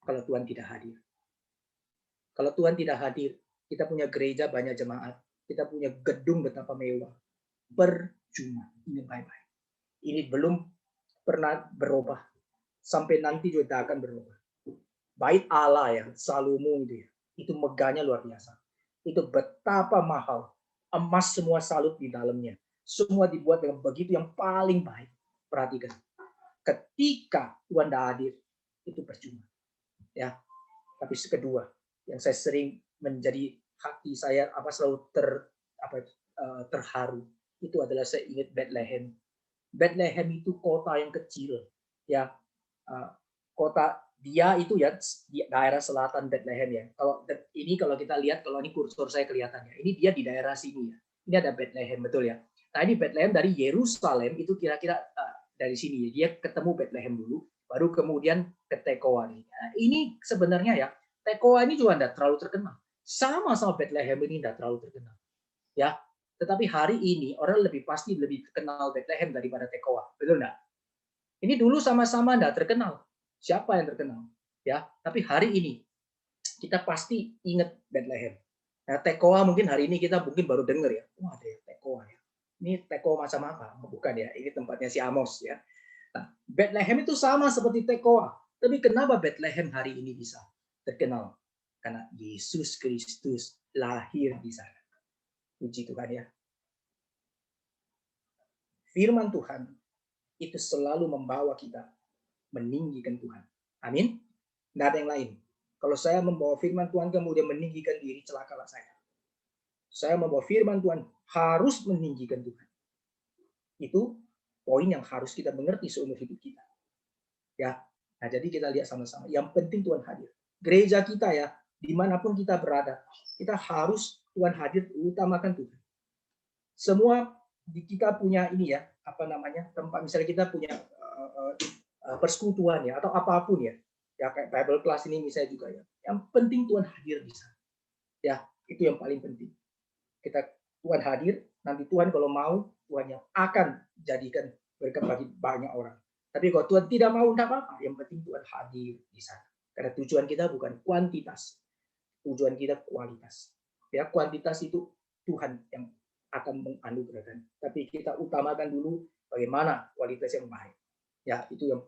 kalau Tuhan tidak hadir. Kalau Tuhan tidak hadir, kita punya gereja banyak jemaat, kita punya gedung betapa mewah, percuma. Ini baik-baik. Ini belum pernah berubah, sampai nanti juga tidak akan berubah. Bait Allah ya, Salomo itu megahnya luar biasa. Itu betapa mahal, emas semua salut di dalamnya, semua dibuat dengan begitu yang paling baik. Perhatikan, ketika Tuhan tidak hadir, itu percuma. Ya, tapi kedua, yang saya sering menjadi hati saya selalu terharu, itu adalah saya ingat Bethlehem. Bethlehem itu kota yang kecil, ya, kota dia itu ya di daerah selatan Bethlehem ya. Kalau kita lihat, kalau ini kursor saya kelihatannya, ini dia di daerah sini ya. Ini ada Bethlehem, betul ya. Nah, ini Bethlehem dari Yerusalem itu kira-kira dari sini ya. Dia ketemu Bethlehem dulu, baru kemudian ke Tekoa. Nah, ini sebenarnya ya, Tekoa ini juga tidak terlalu terkenal. Sama Bethlehem ini tidak terlalu terkenal. Ya, tetapi hari ini orang pasti lebih kenal Bethlehem daripada Tekoa. Betul enggak? Ini dulu sama-sama tidak terkenal. Siapa yang terkenal? Ya, tapi hari ini kita pasti ingat Bethlehem. Nah, Tekoa mungkin hari ini kita mungkin baru dengar ya. Wah, ada Tekoa ya. Ini Tekoa macam apa? Bukan ya, ini tempatnya si Amos ya. Nah, Bethlehem itu sama seperti Tekoa. Tapi kenapa Bethlehem hari ini bisa terkenal? Karena Yesus Kristus lahir di sana. Puji Tuhan ya. Firman Tuhan itu selalu membawa kita meninggikan Tuhan. Amin. Tidak ada yang lain. Kalau saya membawa firman Tuhan kemudian meninggikan diri, celakalah saya. Saya membawa firman Tuhan harus meninggikan Tuhan. Itu poin yang harus kita mengerti seumur hidup kita. Ya. Nah, jadi kita lihat sama-sama. Yang penting Tuhan hadir. Gereja kita ya, dimanapun kita berada, kita harus Tuhan hadir, utamakan Tuhan. Semua kita punya ini ya, tempat, misalnya kita punya persekutuan ya, atau apapun ya. Ya kayak Bible class ini misalnya juga ya. Yang penting Tuhan hadir di sana. Ya, itu yang paling penting. Tuhan hadir, nanti Tuhan kalau mau, Tuhan yang akan jadikan berkat bagi banyak orang. Tapi kalau Tuhan tidak mau, tidak apa-apa. Yang penting Tuhan hadir di sana. Karena tujuan kita bukan kuantitas. Tujuan kita kualitas. Ya, kuantitas itu Tuhan yang akan menganugerahkan. Tapi kita utamakan dulu bagaimana kualitas yang baik. Ya, itu yang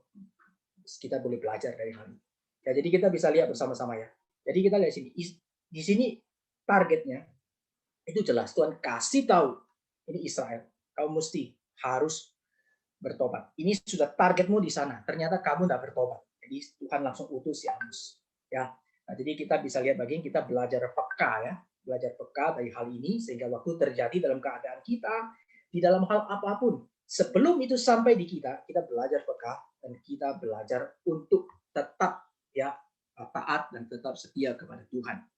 kita boleh belajar dari hal ini. Ya, jadi kita bisa lihat bersama-sama ya. Jadi kita lihat sini. Di sini targetnya itu jelas. Tuhan kasih tahu ini Israel, kamu mesti harus bertobat. Ini sudah targetmu di sana. Ternyata kamu tidak bertobat. Jadi Tuhan langsung utus si Amos. Ya. Nah, jadi kita bisa lihat bagian kita belajar peka ya. Belajar peka dari hal ini sehingga waktu terjadi dalam keadaan kita di dalam hal apapun, sebelum itu sampai di kita belajar peka dan kita belajar untuk tetap ya taat dan tetap setia kepada Tuhan.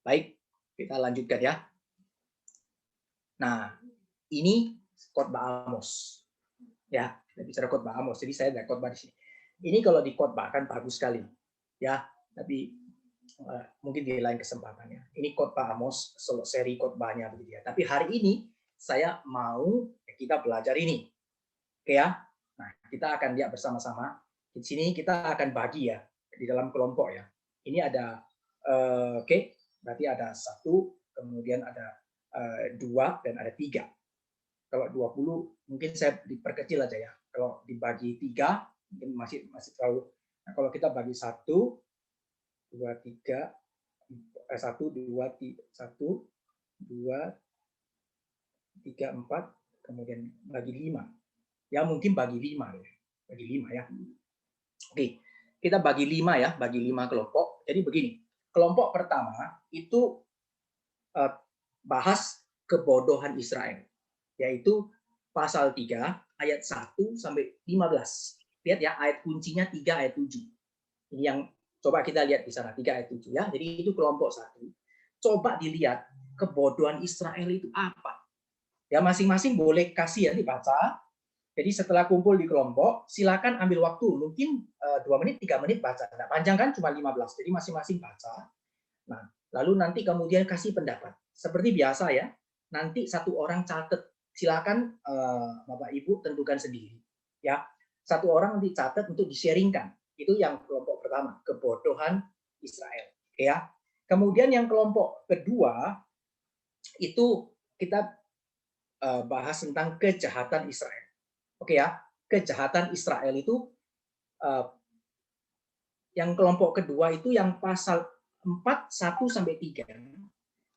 Baik, kita lanjutkan ya. Nah, ini khotbah Amos. Ya, kita bicara khotbah Amos. Jadi saya ada khotbah di sini. Ini kalau dikhotbahkan bagus sekali. Ya, tapi mungkin di lain kesempatan ya. Ini khotbah Amos, seri khotbahnya begitu ya. Tapi hari ini saya mau kita belajar ini. Oke ya. Nah, kita akan lihat bersama-sama. Di sini kita akan bagi ya di dalam kelompok ya. Ini ada oke, berarti ada 1, kemudian ada 2 dan ada 3. Kalau 20 mungkin saya diperkecil aja ya. Kalau dibagi 3 mungkin masih terlalu. Nah, kalau kita bagi 1, 2, 3, 1, 2, 3, 4, kemudian bagi 5. Ya mungkin bagi 5 ya. Bagi 5 ya. Oke, kita bagi 5 ya, bagi 5 kelompok. Jadi begini, kelompok pertama itu bahas kebodohan Israel, yaitu pasal 3 ayat 1 sampai 15. Lihat ya, ayat kuncinya 3 ayat 7. Ini yang coba kita lihat di sana 3 ayat 7 ya. Jadi itu kelompok 1. Coba dilihat kebodohan Israel itu apa. Ya masing-masing boleh kasih ya dibaca. Jadi setelah kumpul di kelompok, silakan ambil waktu mungkin 2 menit, 3 menit baca. Nah, panjang kan cuma 15. Jadi masing-masing baca. Nah, lalu nanti kemudian kasih pendapat. Seperti biasa ya. Nanti satu orang catat. Silakan Bapak Ibu tentukan sendiri. Ya. Satu orang nanti catat untuk di-sharingkan. Itu yang kelompok pertama, kebodohan Israel. Ya. Kemudian yang kelompok kedua itu kita bahas tentang kejahatan Israel. Oke ya, kejahatan Israel itu yang kelompok kedua itu yang pasal 4, 1 sampai 3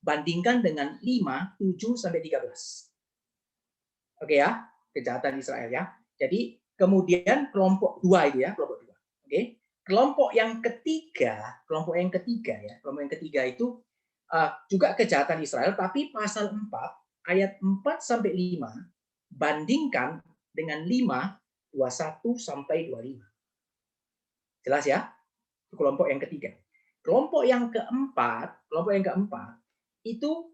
bandingkan dengan 5, 7 sampai 13. Oke ya, kejahatan Israel ya. Jadi kemudian kelompok 2 itu ya, kelompok 2. Oke. Kelompok yang ketiga ya, kelompok yang ketiga itu juga kejahatan Israel tapi pasal 4 ayat 4 sampai 5 bandingkan dengan 5, 21 sampai 25. Jelas ya? Itu kelompok yang ketiga. Kelompok yang keempat itu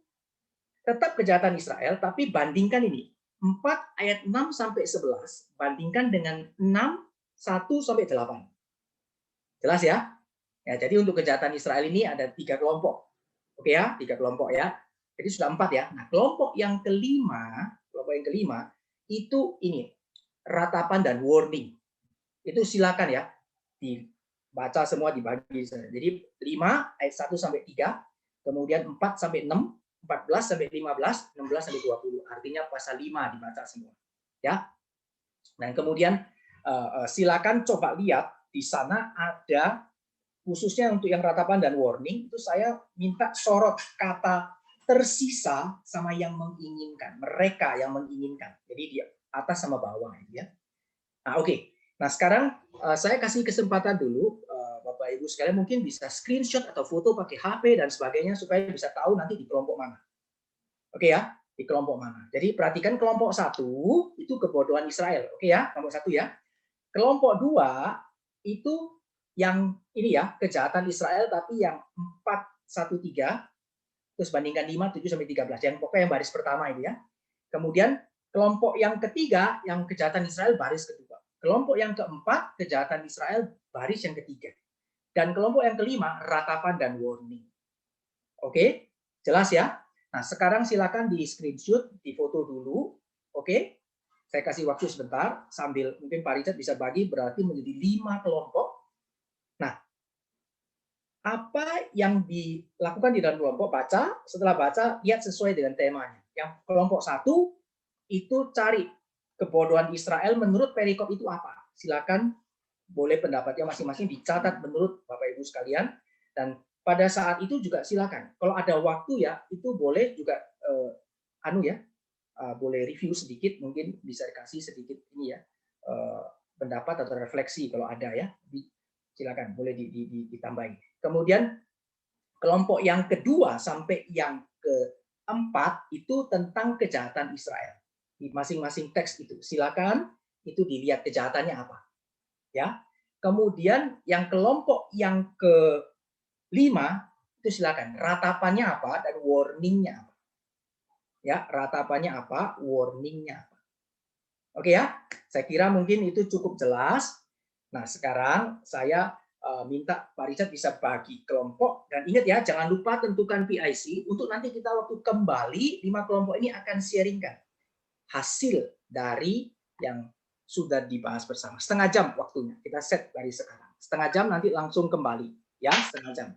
tetap kejahatan Israel tapi bandingkan ini 4 ayat 6 sampai 11 bandingkan dengan 6 1 sampai 8. Jelas ya? Ya, jadi untuk kejahatan Israel ini ada 3 kelompok. Oke ya, 3 kelompok ya. Jadi sudah 4 ya. Nah, kelompok yang kelima itu ini ratapan dan warning. Itu silakan ya dibaca semua dibagi. Jadi 5 ayat 1 sampai 3, kemudian 4 sampai 6, 14 sampai 15, 16 sampai 20. Artinya pasal 5 dibaca semua. Ya. Dan kemudian silakan coba lihat di sana ada khususnya untuk yang ratapan dan warning itu saya minta sorot kata tersisa sama yang menginginkan, mereka yang menginginkan. Jadi di atas sama bawah ya. Nah, oke. Nah, sekarang saya kasih kesempatan dulu Bapak Ibu sekalian mungkin bisa screenshot atau foto pakai HP dan sebagainya supaya bisa tahu nanti di kelompok mana. Oke ya, di kelompok mana. Jadi perhatikan kelompok 1 itu kebodohan Israel. Oke ya, kelompok 1 ya. Kelompok 2 itu yang ini ya, kejahatan Israel tapi yang 413 terus bandingkan 5, 7 sampai 13. Yang pokoknya yang baris pertama itu ya. Kemudian kelompok yang ketiga yang kejahatan Israel baris kedua. Kelompok yang keempat kejahatan Israel baris yang ketiga. Dan kelompok yang kelima ratapan dan warning. Oke? Jelas ya? Nah, sekarang silakan di screenshot, di foto dulu. Oke? Saya kasih waktu sebentar sambil mungkin Pak Richard bisa bagi berarti menjadi 5 kelompok. Nah, apa yang dilakukan di dalam kelompok baca, setelah baca lihat sesuai dengan temanya. Yang kelompok 1 itu cari kebodohan Israel menurut perikop itu apa. Silakan boleh pendapatnya masing-masing dicatat menurut Bapak Ibu sekalian dan pada saat itu juga silakan. Kalau ada waktu ya itu boleh juga boleh review sedikit, mungkin bisa kasih sedikit ini ya pendapat atau refleksi kalau ada ya, silakan boleh ditambahin. Kemudian kelompok yang kedua sampai yang keempat itu tentang kejahatan Israel di masing-masing teks itu. Silakan itu dilihat kejahatannya apa, ya. Kemudian yang kelompok yang kelima itu silakan ratapannya apa dan warningnya apa. Ya, ratapannya apa, warningnya apa. Oke ya, saya kira mungkin itu cukup jelas. Nah, sekarang saya minta Pak Richard bisa bagi kelompok dan ingat ya, jangan lupa tentukan PIC untuk nanti kita waktu kembali 5 kelompok ini akan sharingkan hasil dari yang sudah dibahas bersama. Setengah jam waktunya, kita set dari sekarang. Setengah jam nanti langsung kembali, ya setengah jam.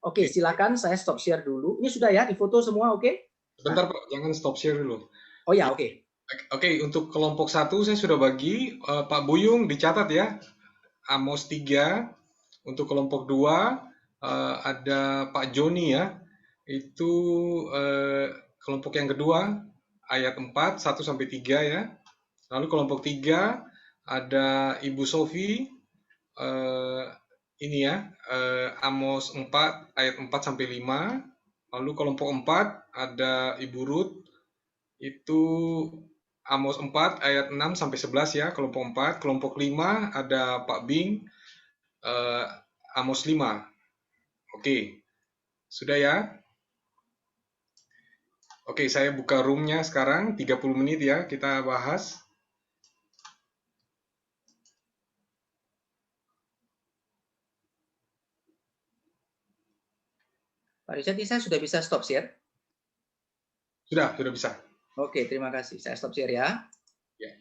Oke, silakan saya stop share dulu. Ini sudah ya, di foto semua, oke? Sebentar Pak, jangan stop share dulu. Oh ya, oke. Oke, untuk kelompok satu saya sudah bagi. Pak Buyung dicatat ya. Amos 3. Untuk kelompok 2 ada Pak Joni ya. Itu kelompok yang kedua ayat 4 1 sampai 3 ya. Lalu kelompok 3 ada Ibu Sofi, eh, ini ya, Amos 4 ayat 4 sampai 5. Lalu kelompok 4 ada Ibu Ruth, itu Amos 4 ayat 6 sampai 11 ya, kelompok 4. Kelompok 5 ada Pak Bing, eh, Amos 5. Oke, sudah ya. Oke, saya buka roomnya sekarang 30 menit ya, kita bahas. Pak Richard, ini saya sudah bisa stop share? Sudah bisa. Oke, terima kasih. Saya stop share ya. Ya.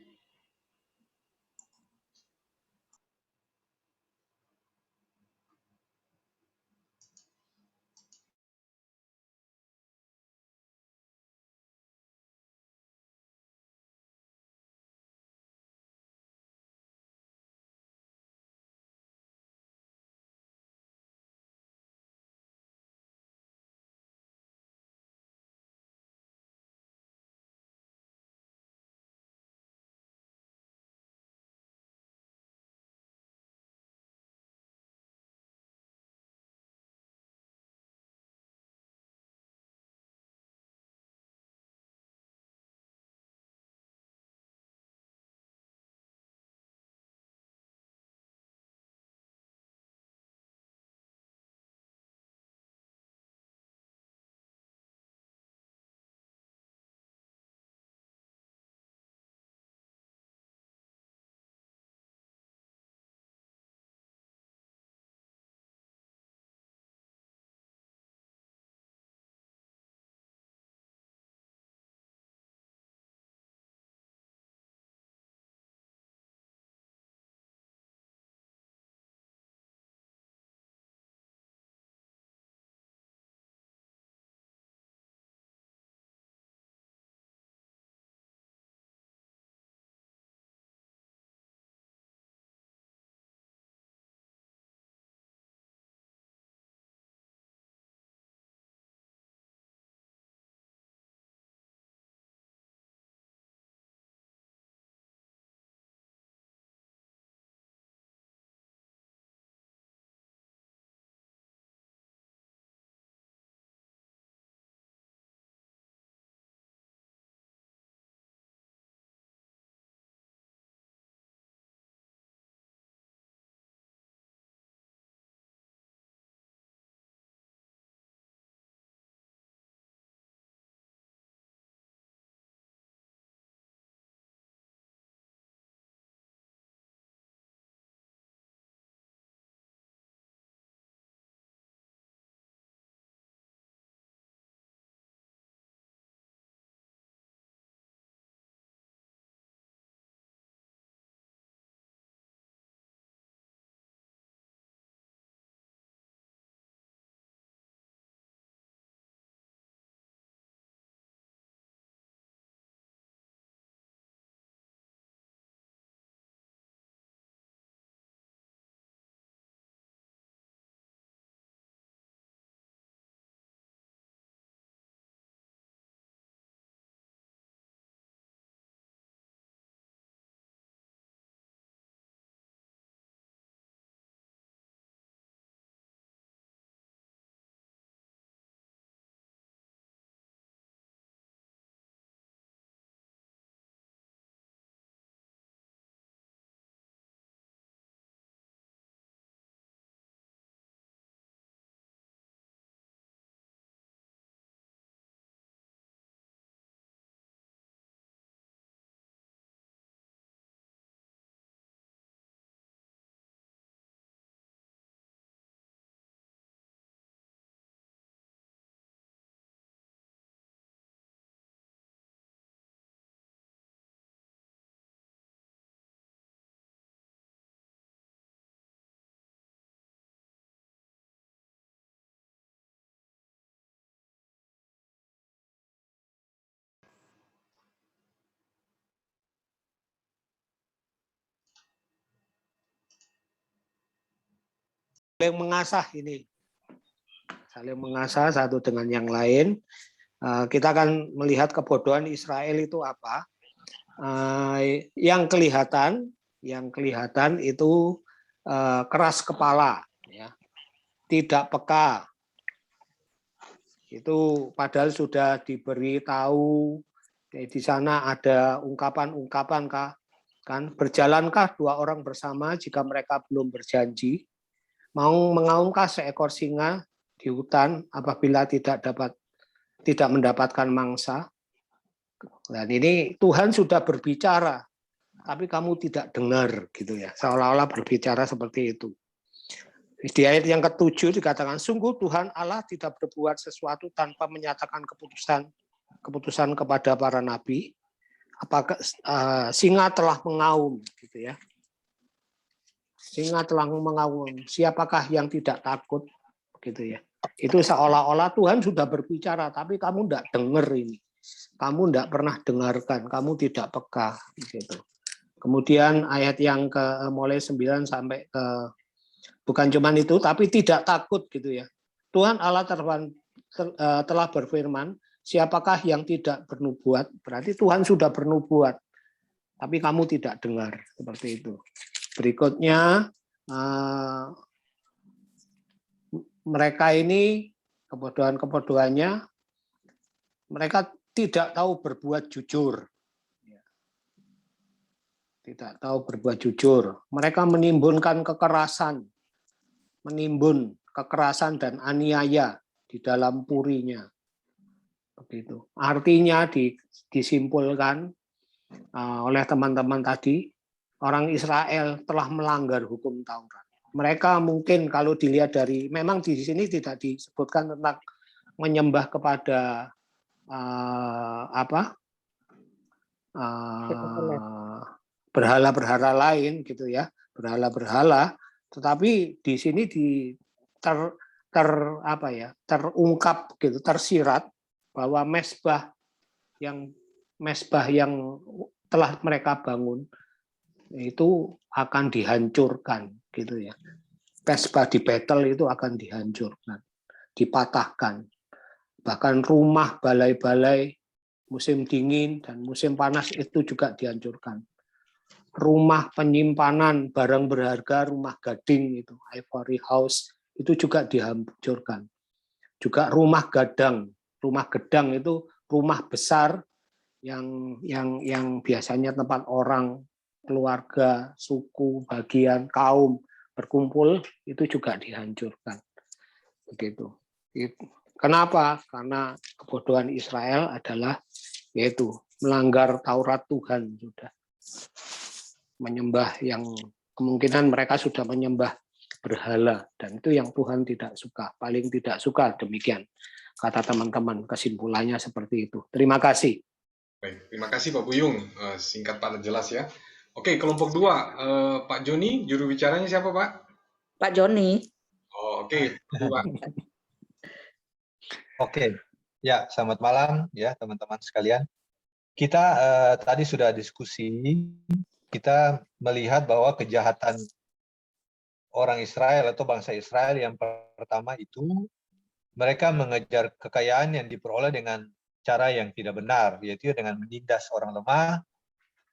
mengasah ini, saling mengasah satu dengan yang lain. Kita akan melihat kebodohan Israel itu apa. Yang kelihatan itu keras kepala, ya, tidak peka. Itu padahal sudah diberitahu di sana ada ungkapan-ungkapan kan, berjalankah dua orang bersama jika mereka belum berjanji? Mau mengaumkah seekor singa di hutan apabila tidak mendapatkan mangsa? Dan ini Tuhan sudah berbicara, tapi kamu tidak dengar, gitu ya. Seolah-olah berbicara seperti itu. Di ayat yang ke-7 dikatakan, sungguh Tuhan Allah tidak berbuat sesuatu tanpa menyatakan keputusan kepada para nabi. Apakah singa telah mengaum, gitu ya. Singa telah mengaum, siapakah yang tidak takut, gitu ya. Itu seolah-olah Tuhan sudah berbicara, tapi kamu tidak dengar ini. Kamu tidak pernah dengarkan, kamu tidak peka, gitu. Kemudian ayat yang mulai 9 sampai ke bukan cuma itu, tapi tidak takut, gitu ya. Tuhan Allah telah berfirman, siapakah yang tidak bernubuat? Berarti Tuhan sudah bernubuat, tapi kamu tidak dengar, seperti itu. Berikutnya, mereka ini kebodohannya, mereka tidak tahu berbuat jujur. Tidak tahu berbuat jujur. Mereka menimbun kekerasan dan aniaya di dalam purinya. Begitu. Artinya disimpulkan oleh teman-teman tadi, orang Israel telah melanggar hukum Taurat. Mereka mungkin kalau dilihat dari, memang di sini tidak disebutkan tentang menyembah kepada berhala-berhala lain, gitu ya, berhala-berhala, tetapi di sini terungkap gitu, tersirat bahwa mesbah yang telah mereka bangun itu akan dihancurkan, gitu ya. Mesbah di Betel itu akan dihancurkan, dipatahkan. Bahkan rumah, balai-balai musim dingin dan musim panas itu juga dihancurkan. Rumah penyimpanan barang berharga, rumah gading itu, Ivory House, itu juga dihancurkan. Juga rumah gedang itu rumah besar yang biasanya tempat orang, keluarga, suku, bagian, kaum berkumpul, itu juga dihancurkan. Begitu. Kenapa? Karena kebodohan Israel adalah yaitu melanggar Taurat Tuhan, sudah menyembah yang kemungkinan mereka sudah menyembah berhala, dan itu yang Tuhan tidak suka, paling tidak suka. Demikian kata teman-teman, kesimpulannya seperti itu. Terima kasih. Baik, terima kasih Pak Buyung, singkat padat jelas ya. Oke, kelompok 2, Pak Joni, juru bicaranya siapa Pak? Pak Joni. Oh, oke, Pak. Oke, ya selamat malam ya teman-teman sekalian. Kita tadi sudah diskusi, kita melihat bahwa kejahatan orang Israel atau bangsa Israel yang pertama itu, mereka mengejar kekayaan yang diperoleh dengan cara yang tidak benar, yaitu dengan menindas orang lemah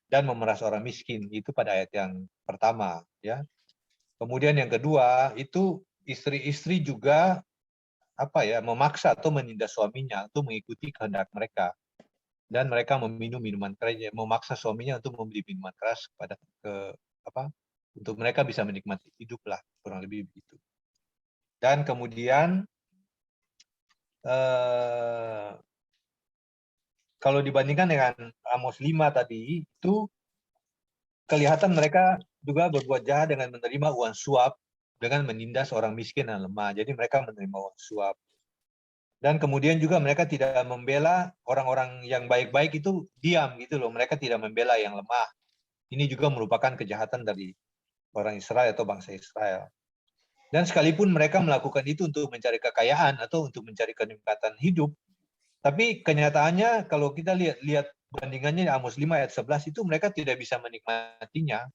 dan memeras orang miskin. Itu pada ayat yang pertama, ya. Kemudian yang kedua, itu istri-istri juga memaksa atau menindas suaminya untuk mengikuti kehendak mereka, dan mereka meminum minuman keras, memaksa suaminya untuk membeli minuman keras untuk mereka bisa menikmati hidup lah, kurang lebih begitu. Dan kemudian kalau dibandingkan dengan Amos 5 tadi, itu kelihatan mereka juga berbuat jahat dengan menerima uang suap, dengan menindas orang miskin dan lemah. Jadi mereka menerima uang suap. Dan kemudian juga mereka tidak membela orang-orang yang baik-baik, itu diam gitu loh. Mereka tidak membela yang lemah. Ini juga merupakan kejahatan dari orang Israel atau bangsa Israel. Dan sekalipun mereka melakukan itu untuk mencari kekayaan atau untuk mencari kenikmatan hidup, tapi kenyataannya kalau kita lihat bandingannya Amos 5 ayat 11 itu mereka tidak bisa menikmatinya.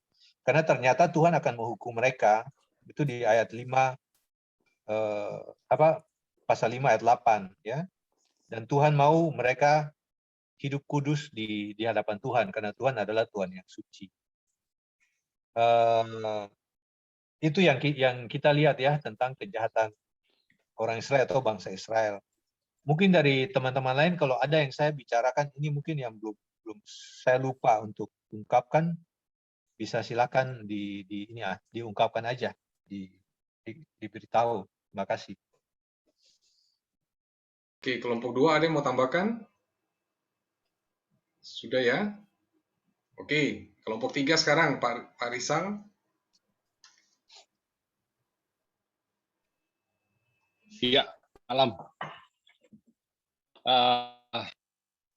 Karena ternyata Tuhan akan menghukum mereka. Itu di ayat 5 pasal 5 ayat 8 ya. Dan Tuhan mau mereka hidup kudus di hadapan Tuhan karena Tuhan adalah Tuhan yang suci. Itu yang kita lihat ya tentang kejahatan orang Israel atau bangsa Israel. Mungkin dari teman-teman lain kalau ada yang saya bicarakan ini mungkin yang belum saya lupa untuk ungkapkan, bisa silakan diungkapkan aja, diberitahu. Terima kasih. Oke, kelompok 2 ada yang mau tambahkan? Sudah ya? Oke, kelompok 3 sekarang, Pak Rizal. Iya, malam.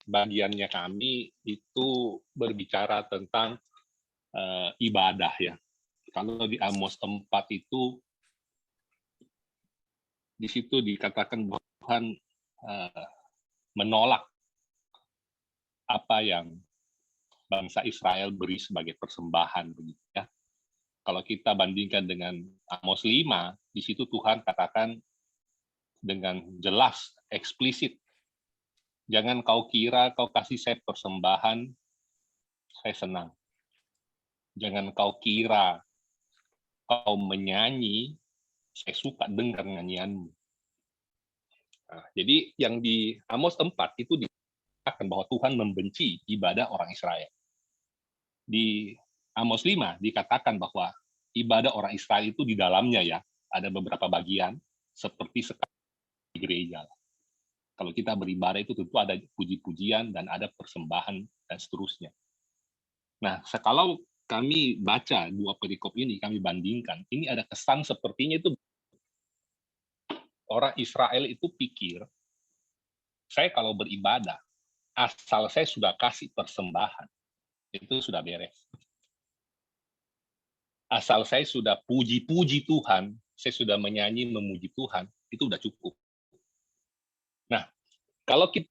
Bagiannya kami itu berbicara tentang ibadah ya. Kalau di Amos 4 itu, di situ dikatakan bahwa Tuhan menolak apa yang bangsa Israel beri sebagai persembahan begitu ya. Kalau kita bandingkan dengan Amos 5, di situ Tuhan katakan dengan jelas, eksplisit, jangan kau kira kau kasih saya persembahan, saya senang. Jangan kau kira kau menyanyi, saya suka dengar nyanyianmu. Nah, jadi yang di Amos 4 itu dikatakan bahwa Tuhan membenci ibadah orang Israel. Di Amos 5 dikatakan bahwa ibadah orang Israel itu di dalamnya ya, ada beberapa bagian seperti di gereja. Kalau kita beribadah itu tentu ada puji-pujian dan ada persembahan dan seterusnya. Nah, kalau kami baca dua perikop ini, kami bandingkan, ini ada kesan sepertinya itu orang Israel itu pikir, saya kalau beribadah, asal saya sudah kasih persembahan, itu sudah beres. Asal saya sudah puji-puji Tuhan, saya sudah menyanyi memuji Tuhan, itu udah cukup. Nah, kalau kita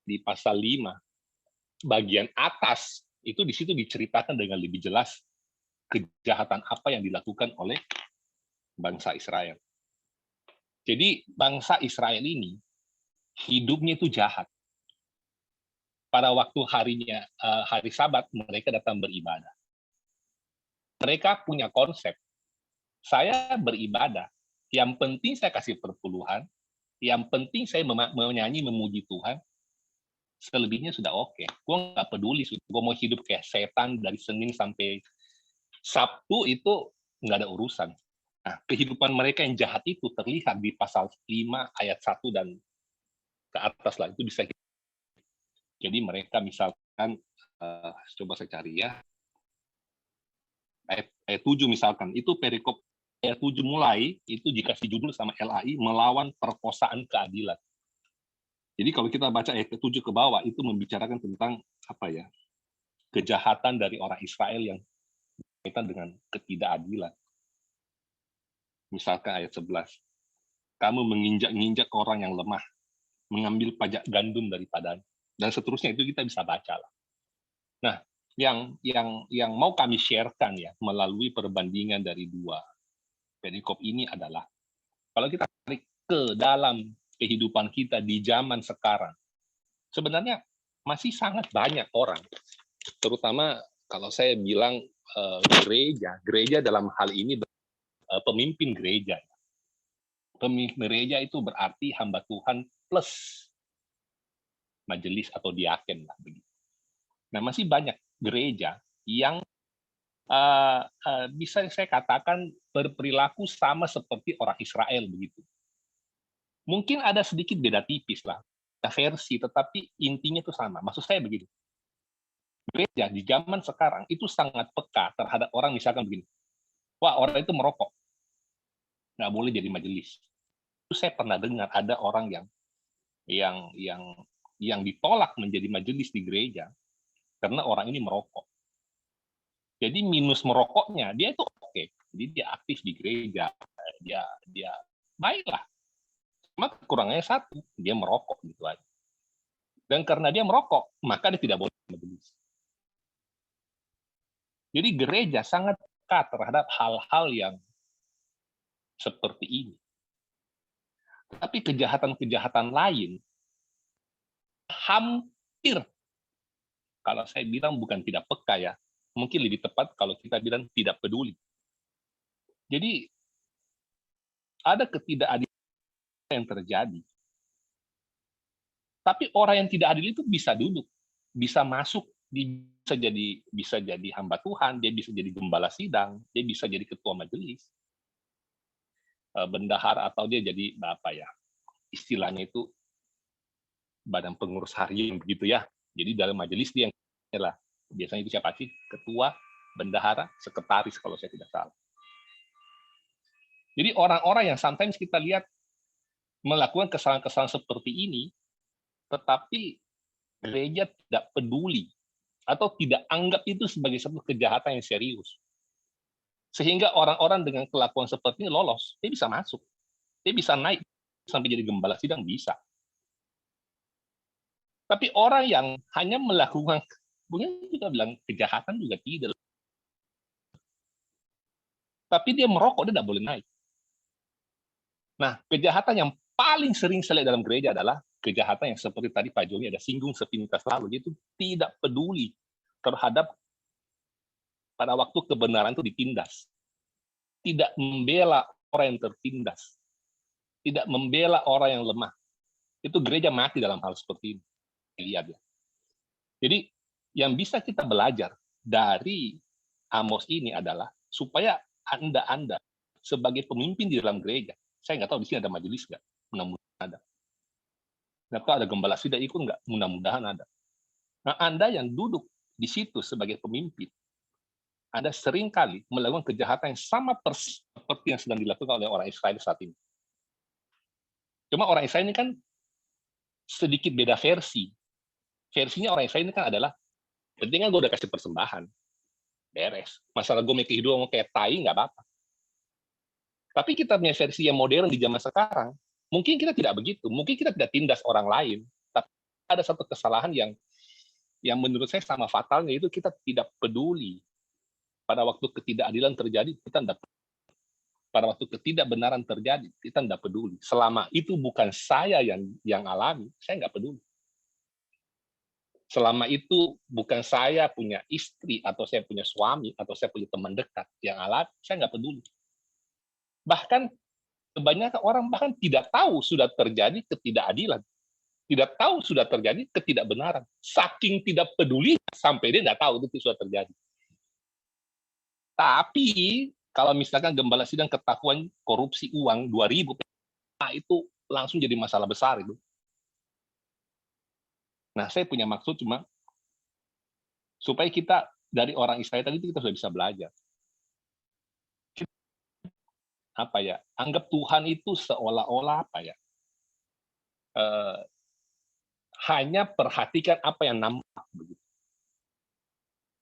di pasal 5, bagian atas, itu di situ diceritakan dengan lebih jelas kejahatan apa yang dilakukan oleh bangsa Israel. Jadi bangsa Israel ini hidupnya itu jahat. Pada waktu hari Sabat mereka datang beribadah. Mereka punya konsep, saya beribadah, yang penting saya kasih perpuluhan, yang penting saya menyanyi memuji Tuhan, selebihnya sudah oke. Gue nggak peduli, gue mau hidup kayak setan dari Senin sampai Sabtu itu nggak ada urusan. Nah, kehidupan mereka yang jahat itu terlihat di pasal 5 ayat 1 dan ke atas lah, itu bisa. Jadi mereka misalkan, coba saya cari ya, ayat 7 misalkan, itu perikop ayat 7 mulai, itu dikasih judul sama LAI, melawan perkosaan keadilan. Jadi kalau kita baca ayat 7 ke bawah, itu membicarakan tentang apa ya, kejahatan dari orang Israel yang berkaitan dengan ketidakadilan. Misalkan ayat 11, kamu menginjak-injak orang yang lemah, mengambil pajak gandum daripadanya, dan seterusnya, itu kita bisa baca lah. Nah, yang mau kami sharekan ya melalui perbandingan dari dua perikop ini adalah kalau kita tarik ke dalam kehidupan kita di zaman sekarang, sebenarnya masih sangat banyak orang, terutama kalau saya bilang gereja dalam hal ini pemimpin gereja. Pemimpin gereja itu berarti hamba Tuhan plus majelis atau diaken lah begitu. Nah, masih banyak gereja yang bisa saya katakan berperilaku sama seperti orang Israel begitu. Mungkin ada sedikit beda tipis lah, versi, tetapi intinya itu sama. Maksud saya begini, gereja di zaman sekarang itu sangat peka terhadap orang misalkan begini, wah orang itu merokok, nggak boleh jadi majelis. Itu saya pernah dengar ada orang yang ditolak menjadi majelis di gereja karena orang ini merokok. Jadi minus merokoknya dia itu oke, jadi dia aktif di gereja, dia baiklah. Cuma kurangnya satu, dia merokok gitu aja. Dan karena dia merokok, maka dia tidak boleh majelis. Jadi gereja sangat peka terhadap hal-hal yang seperti ini. Tapi kejahatan-kejahatan lain hampir, kalau saya bilang bukan tidak peka ya, mungkin lebih tepat kalau kita bilang tidak peduli. Jadi ada ketidakadilan yang terjadi. Tapi orang yang tidak adil itu bisa duduk, bisa masuk, bisa jadi hamba Tuhan, dia bisa jadi gembala sidang, dia bisa jadi ketua majelis, bendahara, atau dia jadi apa ya, istilahnya itu badan pengurus harian begitu ya. Jadi dalam majelis dia yang lah, biasanya itu siapa sih? Ketua, bendahara, sekretaris kalau saya tidak salah. Jadi orang-orang yang sometimes kita lihat melakukan kesalahan-kesalahan seperti ini, tetapi gereja tidak peduli atau tidak anggap itu sebagai sebuah kejahatan yang serius. Sehingga orang-orang dengan kelakuan seperti ini lolos, dia bisa masuk, dia bisa naik sampai jadi gembala sidang, bisa. Tapi orang yang hanya melakukan, mungkin kita bilang kejahatan juga tidak. Tapi dia merokok, dia tidak boleh naik. Nah, kejahatan yang paling sering saya lihat dalam gereja adalah kejahatan yang seperti tadi Pak Joni ada singgung sepintas lalu, yaitu tidak peduli terhadap pada waktu kebenaran itu ditindas. Tidak membela orang yang tertindas. Tidak membela orang yang lemah. Itu gereja mati dalam hal seperti ini. Lihat ya. Jadi yang bisa kita belajar dari Amos ini adalah supaya Anda sebagai pemimpin di dalam gereja, saya nggak tahu di sini ada majelis nggak, mudah-mudahan ada. Nggak tahu ada gembala sidang ikut nggak, mudah-mudahan ada. Nah, Anda yang duduk di situ sebagai pemimpin, Anda seringkali melakukan kejahatan yang sama persis seperti yang sedang dilakukan oleh orang Israel saat ini. Cuma orang Israel ini kan sedikit beda versi. Versinya orang Israel ini kan adalah, pentingnya gue udah kasih persembahan, beres. Masalah gue mau kehidupan mau kayak tai nggak apa-apa. Tapi kita punya versi yang modern di zaman sekarang, mungkin kita tidak begitu. Mungkin kita tidak tindas orang lain, tapi ada satu kesalahan yang menurut saya sama fatalnya, itu kita tidak peduli. Pada waktu ketidakadilan terjadi, kita tidak peduli. Pada waktu ketidakbenaran terjadi, kita tidak peduli. Selama itu bukan saya yang alami, saya nggak peduli. Selama itu bukan saya punya istri, atau saya punya suami, atau saya punya teman dekat yang alami, saya nggak peduli. Bahkan kebanyakan orang bahkan tidak tahu sudah terjadi ketidakadilan, tidak tahu sudah terjadi ketidakbenaran, saking tidak peduli sampai dia tidak tahu itu sudah terjadi. Tapi kalau misalkan gembala sidang ketahuan korupsi uang 2.000, nah itu langsung jadi masalah besar itu. Nah, saya punya maksud cuma supaya kita dari orang Israel tadi kita sudah bisa belajar. Apa ya, anggap Tuhan itu seolah-olah apa ya, hanya perhatikan apa yang nampak begitu.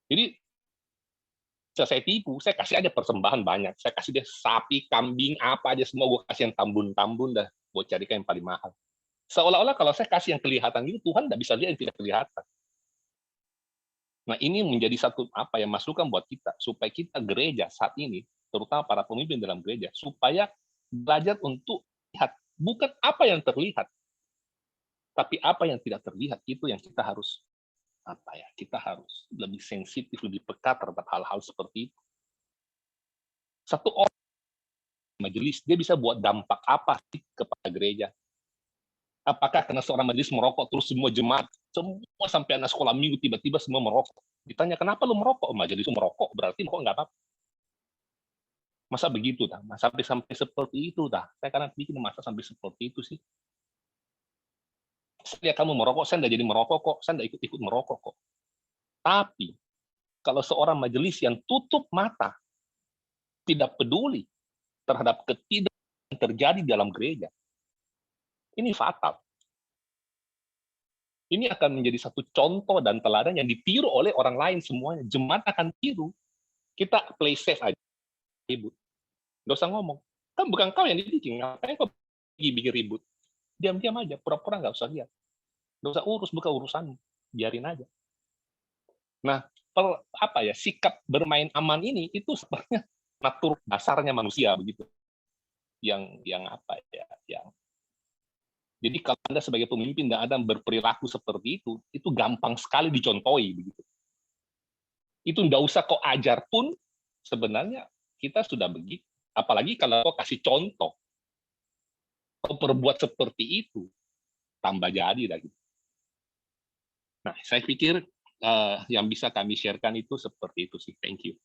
Jadi saya tipu, saya kasih aja persembahan banyak, saya kasih dia sapi, kambing, apa aja semua gue kasih yang tambun-tambun dah, gue carikan yang paling mahal. Seolah-olah kalau saya kasih yang kelihatan itu, Tuhan tidak bisa lihat yang tidak kelihatan. Nah, ini menjadi satu apa ya, masukan buat kita supaya kita gereja saat ini, terutama para pemimpin dalam gereja, supaya belajar untuk lihat bukan apa yang terlihat, tapi apa yang tidak terlihat. Itu yang kita harus apa ya, kita harus lebih sensitif, lebih peka terhadap hal-hal seperti itu. Satu orang majelis, dia bisa buat dampak apa sih kepada gereja? Apakah karena seorang majelis merokok terus semua jemaat, semua sampai anak sekolah minggu tiba-tiba semua merokok? Ditanya, kenapa lu merokok? Majelis lu merokok, berarti kok nggak apa-apa. Masa begitu, dah? Sampai seperti itu, dah? Saya kadang pikir masa sampai seperti itu sih. Saya kamu merokok, saya nggak jadi merokok kok, saya nggak ikut-ikut merokok kok. Tapi kalau seorang majelis yang tutup mata, tidak peduli terhadap ketidakadilan yang terjadi dalam gereja, ini fatal. Ini akan menjadi satu contoh dan teladan yang ditiru oleh orang lain semuanya. Jemaat akan tiru. Kita play safe aja, ribut. Nggak usah ngomong. Kan bukan kau yang dibikin, ngapain kau bikin ribut? Diam-diam aja, pura-pura nggak usah lihat. Nggak usah urus, bukan urusan, biarin aja. Nah, apa ya, sikap bermain aman ini itu sebenarnya natur dasarnya manusia begitu. Yang apa ya, yang Jadi kalau Anda sebagai pemimpin dan Anda berperilaku seperti itu gampang sekali dicontohi begitu. Itu nggak usah kau ajar pun sebenarnya kita sudah begitu. Apalagi kalau kau kasih contoh, kau perbuat seperti itu, tambah jadi lagi. Nah, saya pikir yang bisa kami sharekan itu seperti itu sih. Thank you.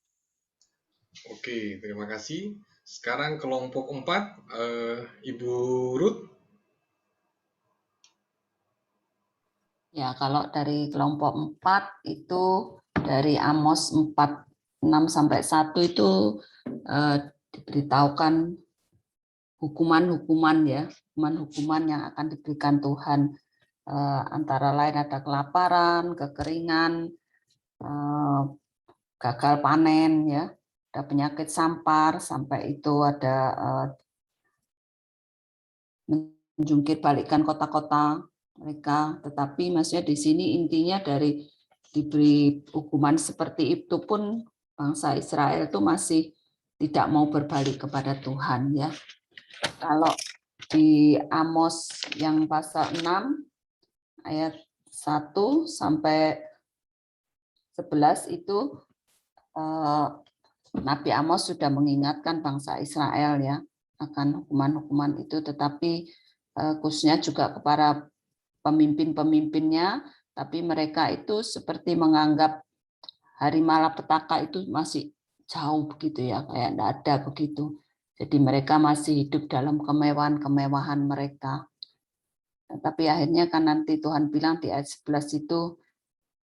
Oke, terima kasih. Sekarang kelompok 4, Ibu Ruth. Ya, kalau dari kelompok 4 itu dari Amos 4:6-1 itu diberitahukan hukuman-hukuman ya, hukuman-hukuman yang akan diberikan Tuhan, antara lain ada kelaparan, kekeringan, gagal panen ya, ada penyakit sampar, sampai itu ada menjungkir balikkan kota-kota mereka. Tetapi maksudnya di sini intinya dari diberi hukuman seperti itu pun bangsa Israel itu masih tidak mau berbalik kepada Tuhan ya. Kalau di Amos yang pasal 6 ayat 1 sampai 11 itu Nabi Amos sudah mengingatkan bangsa Israel ya akan hukuman-hukuman itu, tetapi khususnya juga kepada pemimpin-pemimpinnya, tapi mereka itu seperti menganggap hari malapetaka itu masih jauh begitu ya, kayak tidak ada begitu. Jadi mereka masih hidup dalam kemewahan-kemewahan mereka. Tapi akhirnya kan nanti Tuhan bilang di ayat 11 itu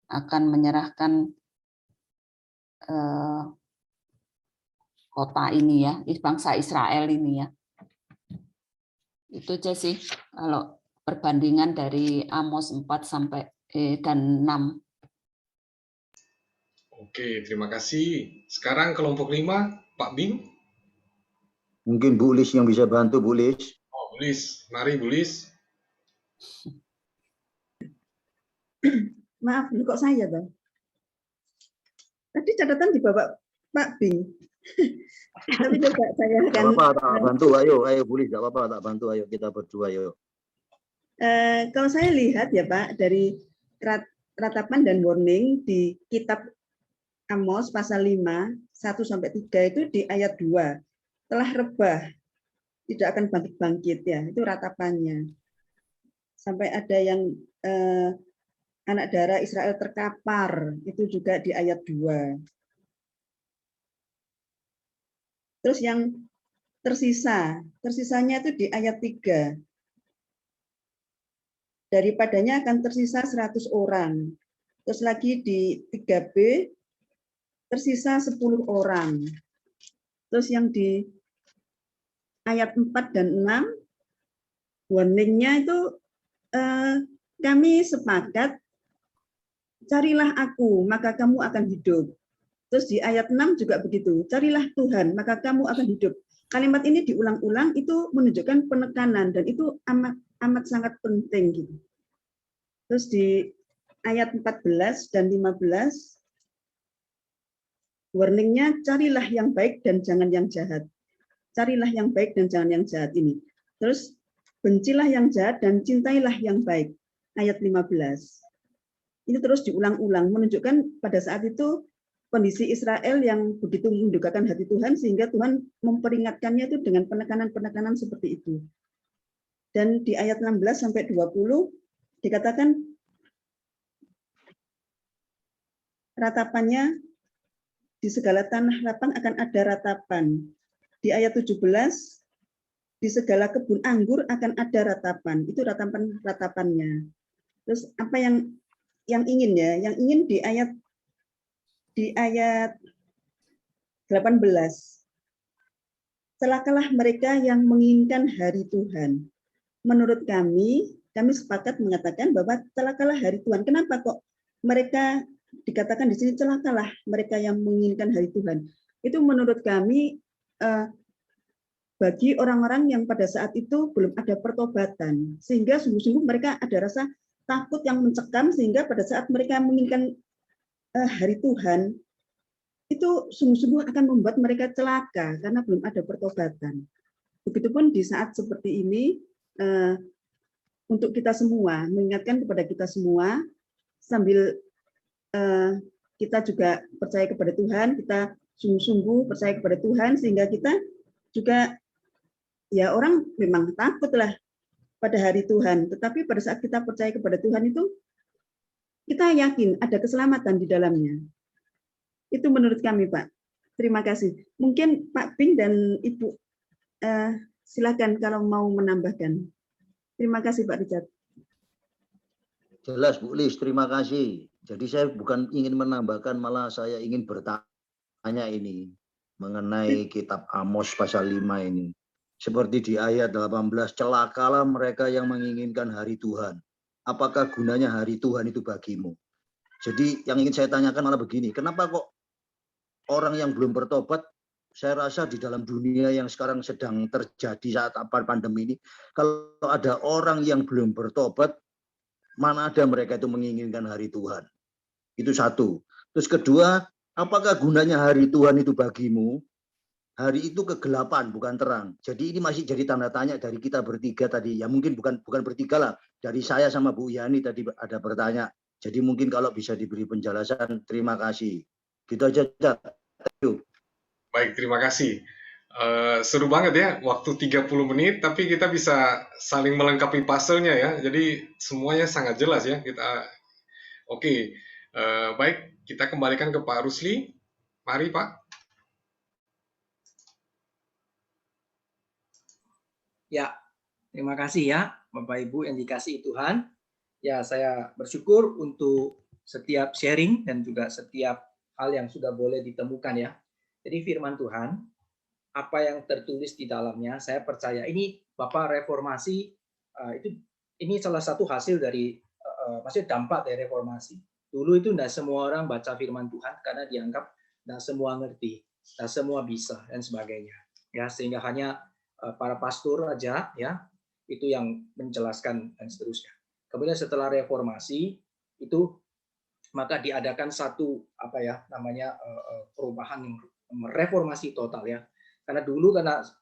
akan menyerahkan kota ini ya, bangsa Israel ini ya. Itu aja sih kalau perbandingan dari Amos 4 dan 6. Oke, terima kasih. Sekarang kelompok 5, Pak Bing. Mungkin Bu Lis yang bisa bantu, Bu Lis. Oh, Bu Lis. Mari, Bu Lis. Maaf, kok saya, Bang? Tadi catatan di Bapak Pak Bing. Tapi coba saya akan... Tidak apa-apa, tak bantu. Ayo Bu Lis, tidak apa-apa, tak bantu. Ayo, kita berdua, ayo. Kalau saya lihat ya Pak, dari ratapan dan warning di kitab Amos pasal 5, 1-3 itu di ayat 2. Telah rebah, tidak akan bangkit-bangkit ya, itu ratapannya. Sampai ada yang anak darah Israel terkapar, itu juga di ayat 2. Terus yang tersisanya itu di ayat 3. Daripadanya akan tersisa 100 orang. Terus lagi di 3B, tersisa 10 orang. Terus yang di ayat 4 dan 6, warningnya itu kami sepakat, carilah aku, maka kamu akan hidup. Terus di ayat 6 juga begitu, carilah Tuhan, maka kamu akan hidup. Kalimat ini diulang-ulang, itu menunjukkan penekanan, dan itu amat sangat penting. Gitu. Terus di ayat 14 dan 15, warningnya carilah yang baik dan jangan yang jahat. Carilah yang baik dan jangan yang jahat ini. Terus bencilah yang jahat dan cintailah yang baik. Ayat 15. Ini terus diulang-ulang, menunjukkan pada saat itu kondisi Israel yang begitu mendukakan hati Tuhan, sehingga Tuhan memperingatkannya itu dengan penekanan-penekanan seperti itu. Dan di ayat 16-20 dikatakan ratapannya di segala tanah lapang akan ada ratapan. Di ayat 17, di segala kebun anggur akan ada ratapan. Itu ratapannya. Terus apa yang ingin ya? Yang ingin di ayat 18. Celakalah mereka yang menginginkan hari Tuhan. Menurut kami sepakat mengatakan bahwa celakalah hari Tuhan. Kenapa kok mereka dikatakan di sini celakalah mereka yang menginginkan hari Tuhan? Itu menurut kami bagi orang-orang yang pada saat itu belum ada pertobatan, sehingga sungguh-sungguh mereka ada rasa takut yang mencekam, sehingga pada saat mereka menginginkan hari Tuhan, itu sungguh-sungguh akan membuat mereka celaka karena belum ada pertobatan. Begitupun di saat seperti ini, untuk kita semua, mengingatkan kepada kita semua, sambil kita juga percaya kepada Tuhan, kita sungguh-sungguh percaya kepada Tuhan, sehingga kita juga, ya orang memang takutlah pada hari Tuhan, tetapi pada saat kita percaya kepada Tuhan itu, kita yakin ada keselamatan di dalamnya. Itu menurut kami, Pak. Terima kasih. Mungkin Pak Bing dan Ibu, silakan kalau mau menambahkan. Terima kasih, Pak Richard. Jelas, Bu Lis, terima kasih. Jadi saya bukan ingin menambahkan, malah saya ingin bertanya ini mengenai kitab Amos pasal 5 ini. Seperti di ayat 18, celakalah mereka yang menginginkan hari Tuhan. Apakah gunanya hari Tuhan itu bagimu? Jadi yang ingin saya tanyakan malah begini, kenapa kok orang yang belum bertobat, saya rasa di dalam dunia yang sekarang sedang terjadi saat pandemi ini, kalau ada orang yang belum bertobat, mana ada mereka itu menginginkan hari Tuhan? Itu satu. Terus kedua, apakah gunanya hari Tuhan itu bagimu? Hari itu kegelapan, bukan terang. Jadi ini masih jadi tanda tanya dari kita bertiga tadi. Ya mungkin bukan bertiga lah. Dari saya sama Bu Yani tadi ada bertanya. Jadi mungkin kalau bisa diberi penjelasan, terima kasih. Gitu aja. Thank you. Baik, terima kasih. Seru banget ya, waktu 30 menit, tapi kita bisa saling melengkapi puzzle-nya ya. Jadi semuanya sangat jelas ya. Oke. Baik, kita kembalikan ke Pak Rusli. Mari Pak. Ya, terima kasih ya Bapak Ibu yang dikasihi Tuhan. Ya, saya bersyukur untuk setiap sharing dan juga setiap hal yang sudah boleh ditemukan ya. Jadi firman Tuhan, apa yang tertulis di dalamnya, saya percaya ini Bapak reformasi, ini salah satu hasil dari, maksudnya dampak dari reformasi. Dulu itu tidak semua orang baca firman Tuhan karena dianggap tidak semua ngerti, tidak semua bisa dan sebagainya. Ya, sehingga hanya para pastor aja ya itu yang menjelaskan dan seterusnya. Kemudian setelah reformasi itu maka diadakan satu perubahan yang reformasi total ya. Karena dulu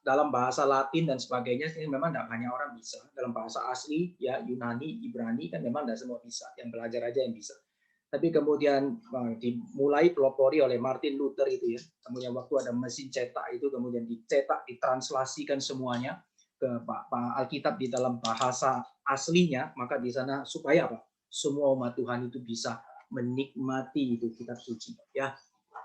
dalam bahasa Latin dan sebagainya ini memang tidak banyak orang bisa. Dalam bahasa asli ya Yunani, Ibrani kan memang tidak semua bisa. Yang belajar aja yang bisa. Tapi kemudian dimulai pelopori oleh Martin Luther itu ya. Kemudian waktu ada mesin cetak itu kemudian dicetak, ditranslasikan semuanya ke Alkitab di dalam bahasa aslinya, maka di sana supaya apa? Semua umat Tuhan itu bisa menikmati itu kitab suci ya.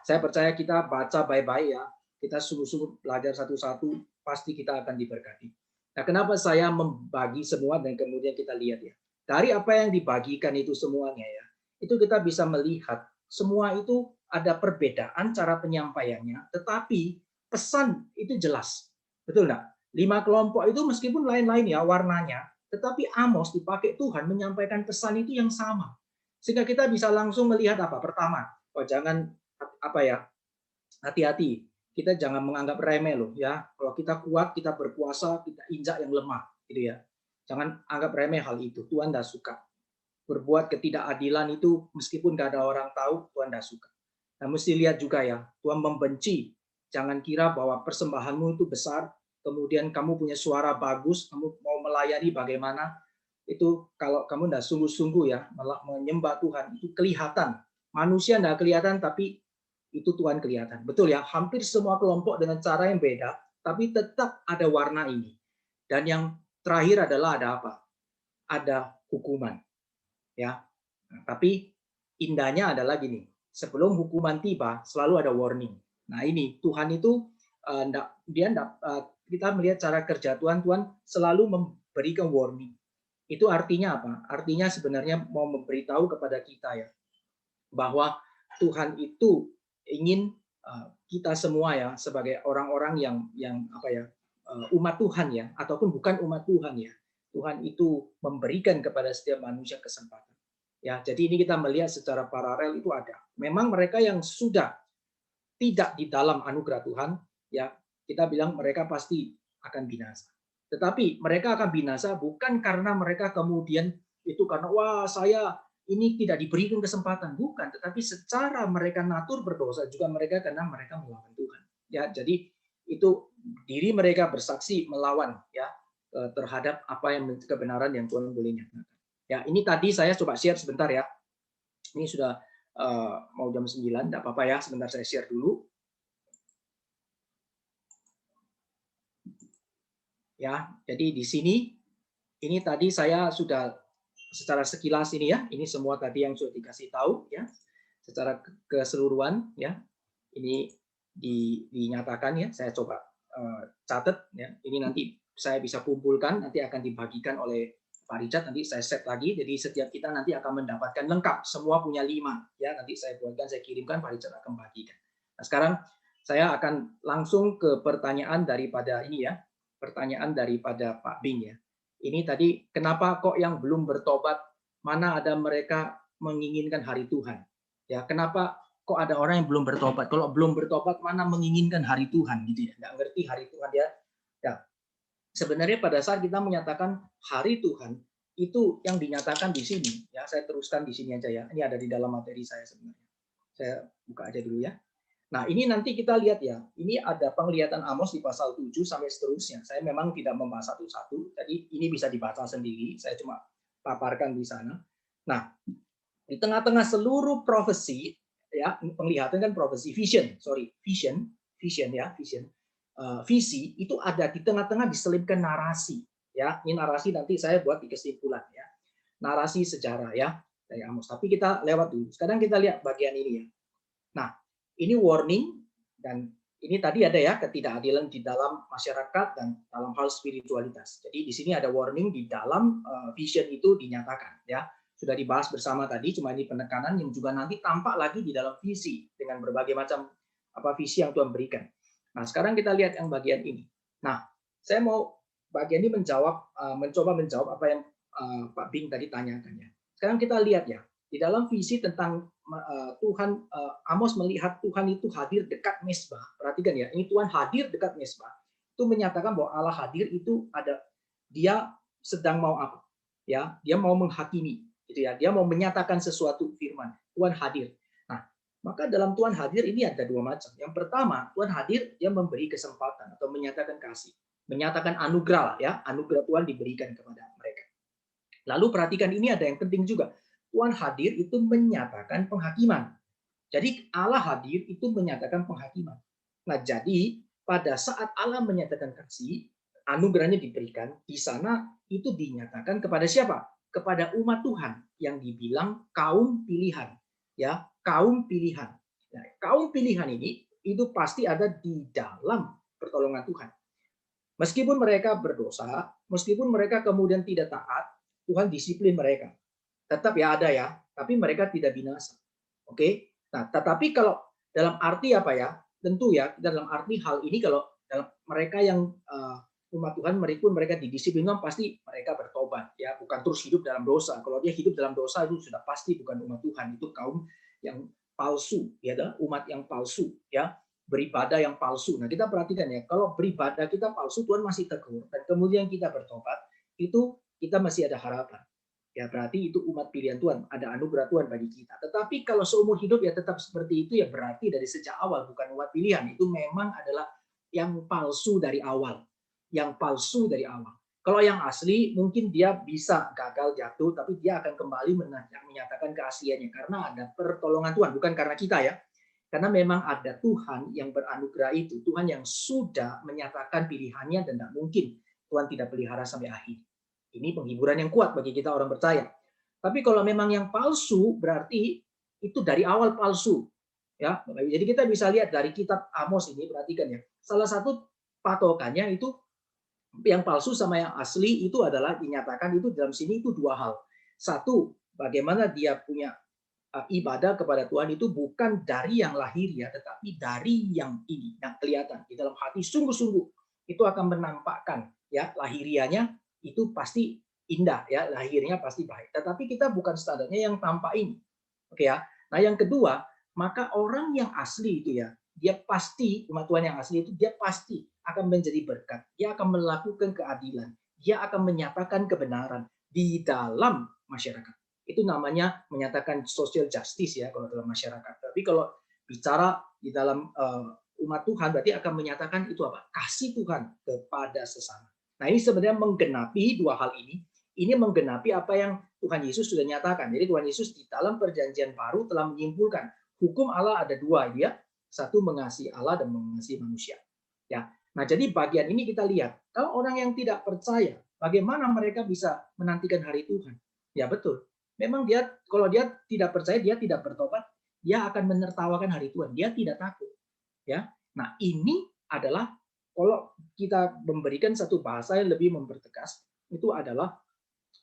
Saya percaya kita baca baik-baik ya. Kita sungguh-sungguh belajar satu-satu, pasti kita akan diberkati. Nah, kenapa saya membagi semua dan kemudian kita lihat ya. Dari apa yang dibagikan itu semuanya ya. Itu kita bisa melihat semua itu ada perbedaan cara penyampaiannya, tetapi pesan itu jelas. Betul enggak? 5 kelompok itu meskipun lain-lain ya warnanya, tetapi Amos dipakai Tuhan menyampaikan pesan itu yang sama. Sehingga kita bisa langsung melihat apa? Pertama, jangan hati-hati. Kita jangan menganggap remeh loh ya. Kalau kita kuat, kita berpuasa, kita injak yang lemah gitu ya. Jangan anggap remeh hal itu. Tuhan tidak suka. Berbuat ketidakadilan itu meskipun gak ada orang tahu, Tuhan tidak suka. Nah, mesti lihat juga ya, Tuhan membenci. Jangan kira bahwa persembahanmu itu besar, kemudian kamu punya suara bagus, kamu mau melayani bagaimana, itu kalau kamu tidak sungguh-sungguh ya menyembah Tuhan, itu kelihatan. Manusia tidak kelihatan, tapi itu Tuhan kelihatan. Betul ya, hampir semua kelompok dengan cara yang beda, tapi tetap ada warna ini. Dan yang terakhir adalah ada apa? Ada hukuman. Ya, nah, tapi indahnya adalah gini, sebelum hukuman tiba selalu ada warning. Nah ini Tuhan itu kita melihat cara kerja Tuhan selalu memberikan warning. Itu artinya apa? Artinya sebenarnya mau memberitahu kepada kita ya bahwa Tuhan itu ingin kita semua ya sebagai orang-orang yang umat Tuhan ya ataupun bukan umat Tuhan ya. Tuhan itu memberikan kepada setiap manusia kesempatan. Ya, jadi ini kita melihat secara paralel itu ada. Memang mereka yang sudah tidak di dalam anugerah Tuhan, ya kita bilang mereka pasti akan binasa. Tetapi mereka akan binasa bukan karena mereka kemudian itu karena wah saya ini tidak diberikan kesempatan, bukan. Tetapi secara mereka natur berdosa juga mereka karena mereka melawan Tuhan. Ya, jadi itu diri mereka bersaksi melawan ya terhadap apa yang kebenaran yang Tuhan boleh nyatakan. Ya, ini tadi saya coba share sebentar ya. Ini sudah mau jam 9, tidak apa-apa ya, sebentar saya share dulu. Ya, jadi di sini ini tadi saya sudah secara sekilas ini ya, ini semua tadi yang sudah dikasih tahu ya, secara keseluruhan ya, ini dinyatakan ya, saya coba catat ya, ini nanti saya bisa kumpulkan, nanti akan dibagikan oleh Pak Richard, nanti saya set lagi, jadi setiap kita nanti akan mendapatkan lengkap, semua punya 5 ya, nanti saya buatkan, saya kirimkan, Pak Richard akan bagikan. Nah sekarang saya akan langsung ke pertanyaan daripada ini ya, pertanyaan daripada Pak Bing ya. Ini tadi kenapa kok yang belum bertobat, mana ada mereka menginginkan hari Tuhan? Ya, kenapa kok ada orang yang belum bertobat? Kalau belum bertobat mana menginginkan hari Tuhan gitu ya? Nggak ngerti hari Tuhan ya. Ya. Sebenarnya pada saat kita menyatakan hari Tuhan itu yang dinyatakan di sini ya. Saya teruskan di sini aja ya. Ini ada di dalam materi saya sebenarnya. Saya buka aja dulu ya. Nah, ini nanti kita lihat ya. Ini ada penglihatan Amos di pasal 7 sampai seterusnya. Saya memang tidak membahas satu-satu. Jadi ini bisa dibaca sendiri. Saya cuma paparkan di sana. Nah, di tengah-tengah seluruh profesi ya, penglihatan kan profesi, vision ya, visi itu ada di tengah-tengah diselipkan narasi ya. Ini narasi nanti saya buat di kesimpulan ya. Narasi sejarah ya dari Amos. Tapi kita lewat dulu. Sekarang kita lihat bagian ini ya. Nah, ini warning dan ini tadi ada ya ketidakadilan di dalam masyarakat dan dalam hal spiritualitas. Jadi di sini ada warning di dalam vision itu dinyatakan ya. Sudah dibahas bersama tadi, cuma ini penekanan yang juga nanti tampak lagi di dalam visi dengan berbagai macam visi yang Tuhan berikan. Nah, sekarang kita lihat yang bagian ini. Nah, saya mau bagian ini mencoba menjawab apa yang Pak Bing tadi tanyakan ya. Sekarang kita lihat ya, di dalam visi tentang Tuhan, Amos melihat Tuhan itu hadir dekat mezbah. Perhatikan ya, ini Tuhan hadir dekat mezbah. Itu menyatakan bahwa Allah hadir itu ada, dia sedang mau apa? Ya, dia mau menghakimi, gitu ya. Dia mau menyatakan sesuatu firman. Tuhan hadir. Nah, maka dalam Tuhan hadir ini ada 2 macam. Yang pertama, Tuhan hadir, dia memberi kesempatan atau menyatakan kasih, menyatakan anugerah ya, anugerah Tuhan diberikan kepada mereka. Lalu perhatikan ini ada yang penting juga. Tuhan hadir itu menyatakan penghakiman. Jadi Allah hadir itu menyatakan penghakiman. Nah, jadi pada saat Allah menyatakan kasih, anugerahnya diberikan, di sana itu dinyatakan kepada siapa? Kepada umat Tuhan yang dibilang kaum pilihan. Ya, kaum pilihan. Nah, kaum pilihan ini itu pasti ada di dalam pertolongan Tuhan. Meskipun mereka berdosa, meskipun mereka kemudian tidak taat, Tuhan disiplin mereka. Tetap ya ada ya, tapi mereka tidak binasa. Oke? Nah, tetapi kalau dalam arti apa ya? Tentu ya, dalam arti hal ini kalau dalam mereka yang umat Tuhan mereka didisiplinkan pasti mereka bertobat ya, bukan terus hidup dalam dosa. Kalau dia hidup dalam dosa itu sudah pasti bukan umat Tuhan, itu kaum yang palsu ya, umat yang palsu ya, beribadah yang palsu. Nah, kita perhatikan ya, kalau beribadah kita palsu Tuhan masih tegur dan kemudian kita bertobat, itu kita masih ada harapan. Ya berarti itu umat pilihan Tuhan, ada anugerah Tuhan bagi kita. Tetapi kalau seumur hidup ya tetap seperti itu ya berarti dari sejak awal bukan umat pilihan, itu memang adalah yang palsu dari awal. Yang palsu dari awal. Kalau yang asli mungkin dia bisa gagal jatuh, tapi dia akan kembali menyatakan keasliannya karena ada pertolongan Tuhan, bukan karena kita ya. Karena memang ada Tuhan yang beranugerah itu, Tuhan yang sudah menyatakan pilihannya dan tidak mungkin Tuhan tidak pelihara sampai akhir. Ini penghiburan yang kuat bagi kita orang percaya. Tapi kalau memang yang palsu berarti itu dari awal palsu. Ya, jadi kita bisa lihat dari kitab Amos ini, perhatikan ya. Salah satu patokannya itu yang palsu sama yang asli itu adalah dinyatakan itu dalam sini itu 2 hal. Satu, bagaimana dia punya ibadah kepada Tuhan itu bukan dari yang lahir ya, tetapi dari yang ini yang kelihatan di dalam hati sungguh-sungguh itu akan menampakkan ya lahirianya itu pasti indah ya, lahirnya pasti baik. Tetapi kita bukan standarnya yang tampak ini. Oke ya. Nah, yang kedua, maka orang yang asli itu ya, dia pasti umat Tuhan yang asli itu dia pasti akan menjadi berkat. Dia akan melakukan keadilan. Dia akan menyatakan kebenaran di dalam masyarakat. Itu namanya menyatakan social justice ya kalau dalam masyarakat. Tapi kalau bicara di dalam umat Tuhan berarti akan menyatakan itu apa? Kasih Tuhan kepada sesama. Nah, ini sebenarnya menggenapi dua hal ini. Ini menggenapi apa yang Tuhan Yesus sudah nyatakan. Jadi Tuhan Yesus di dalam perjanjian baru telah menyimpulkan hukum Allah ada dua, ya. Satu mengasihi Allah dan mengasihi manusia. Ya. Nah, jadi bagian ini kita lihat, kalau orang yang tidak percaya, bagaimana mereka bisa menantikan hari Tuhan? Ya betul. Memang kalau dia tidak percaya, dia tidak bertobat, dia akan menertawakan hari Tuhan. Dia tidak takut. Ya. Nah, ini adalah kalau kita memberikan satu bahasa yang lebih mempertegas, itu adalah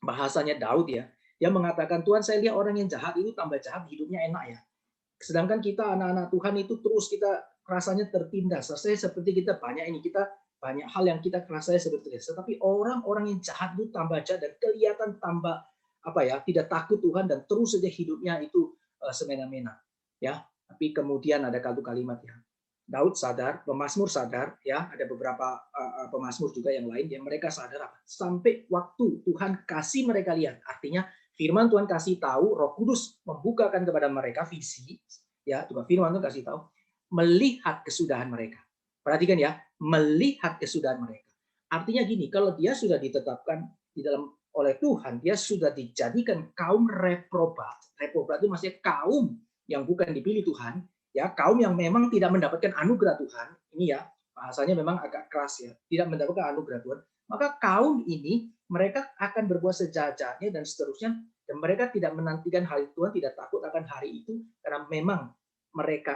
bahasanya Daud, ya. Dia mengatakan, Tuhan, saya lihat orang yang jahat itu tambah jahat, hidupnya enak, ya. Sedangkan kita anak-anak Tuhan itu terus kita rasanya tertindas. Rasanya seperti kita banyak hal yang kita rasanya seperti itu. Tetapi orang-orang yang jahat itu tambah jahat dan kelihatan tambah tidak takut Tuhan dan terus saja hidupnya itu semena-mena. Ya. Tapi kemudian ada satu kalimat, ya. Daud sadar, pemazmur sadar, ya, ada beberapa pemazmur juga yang lain yang mereka sadar sampai waktu Tuhan kasih mereka lihat. Artinya firman Tuhan kasih tahu, Roh Kudus membukakan kepada mereka visi, ya, juga firman Tuhan kasih tahu, melihat kesudahan mereka. Perhatikan, ya, melihat kesudahan mereka. Artinya gini, kalau dia sudah ditetapkan di dalam oleh Tuhan, dia sudah dijadikan kaum reprobat. Reprobat itu maksudnya kaum yang bukan dipilih Tuhan, ya, kaum yang memang tidak mendapatkan anugerah Tuhan. Ini, ya, bahasanya memang agak keras, ya, tidak mendapatkan anugerah Tuhan. Maka kaum ini mereka akan berbuat sejahatnya dan seterusnya, dan mereka tidak menantikan hari Tuhan, tidak takut akan hari itu, karena memang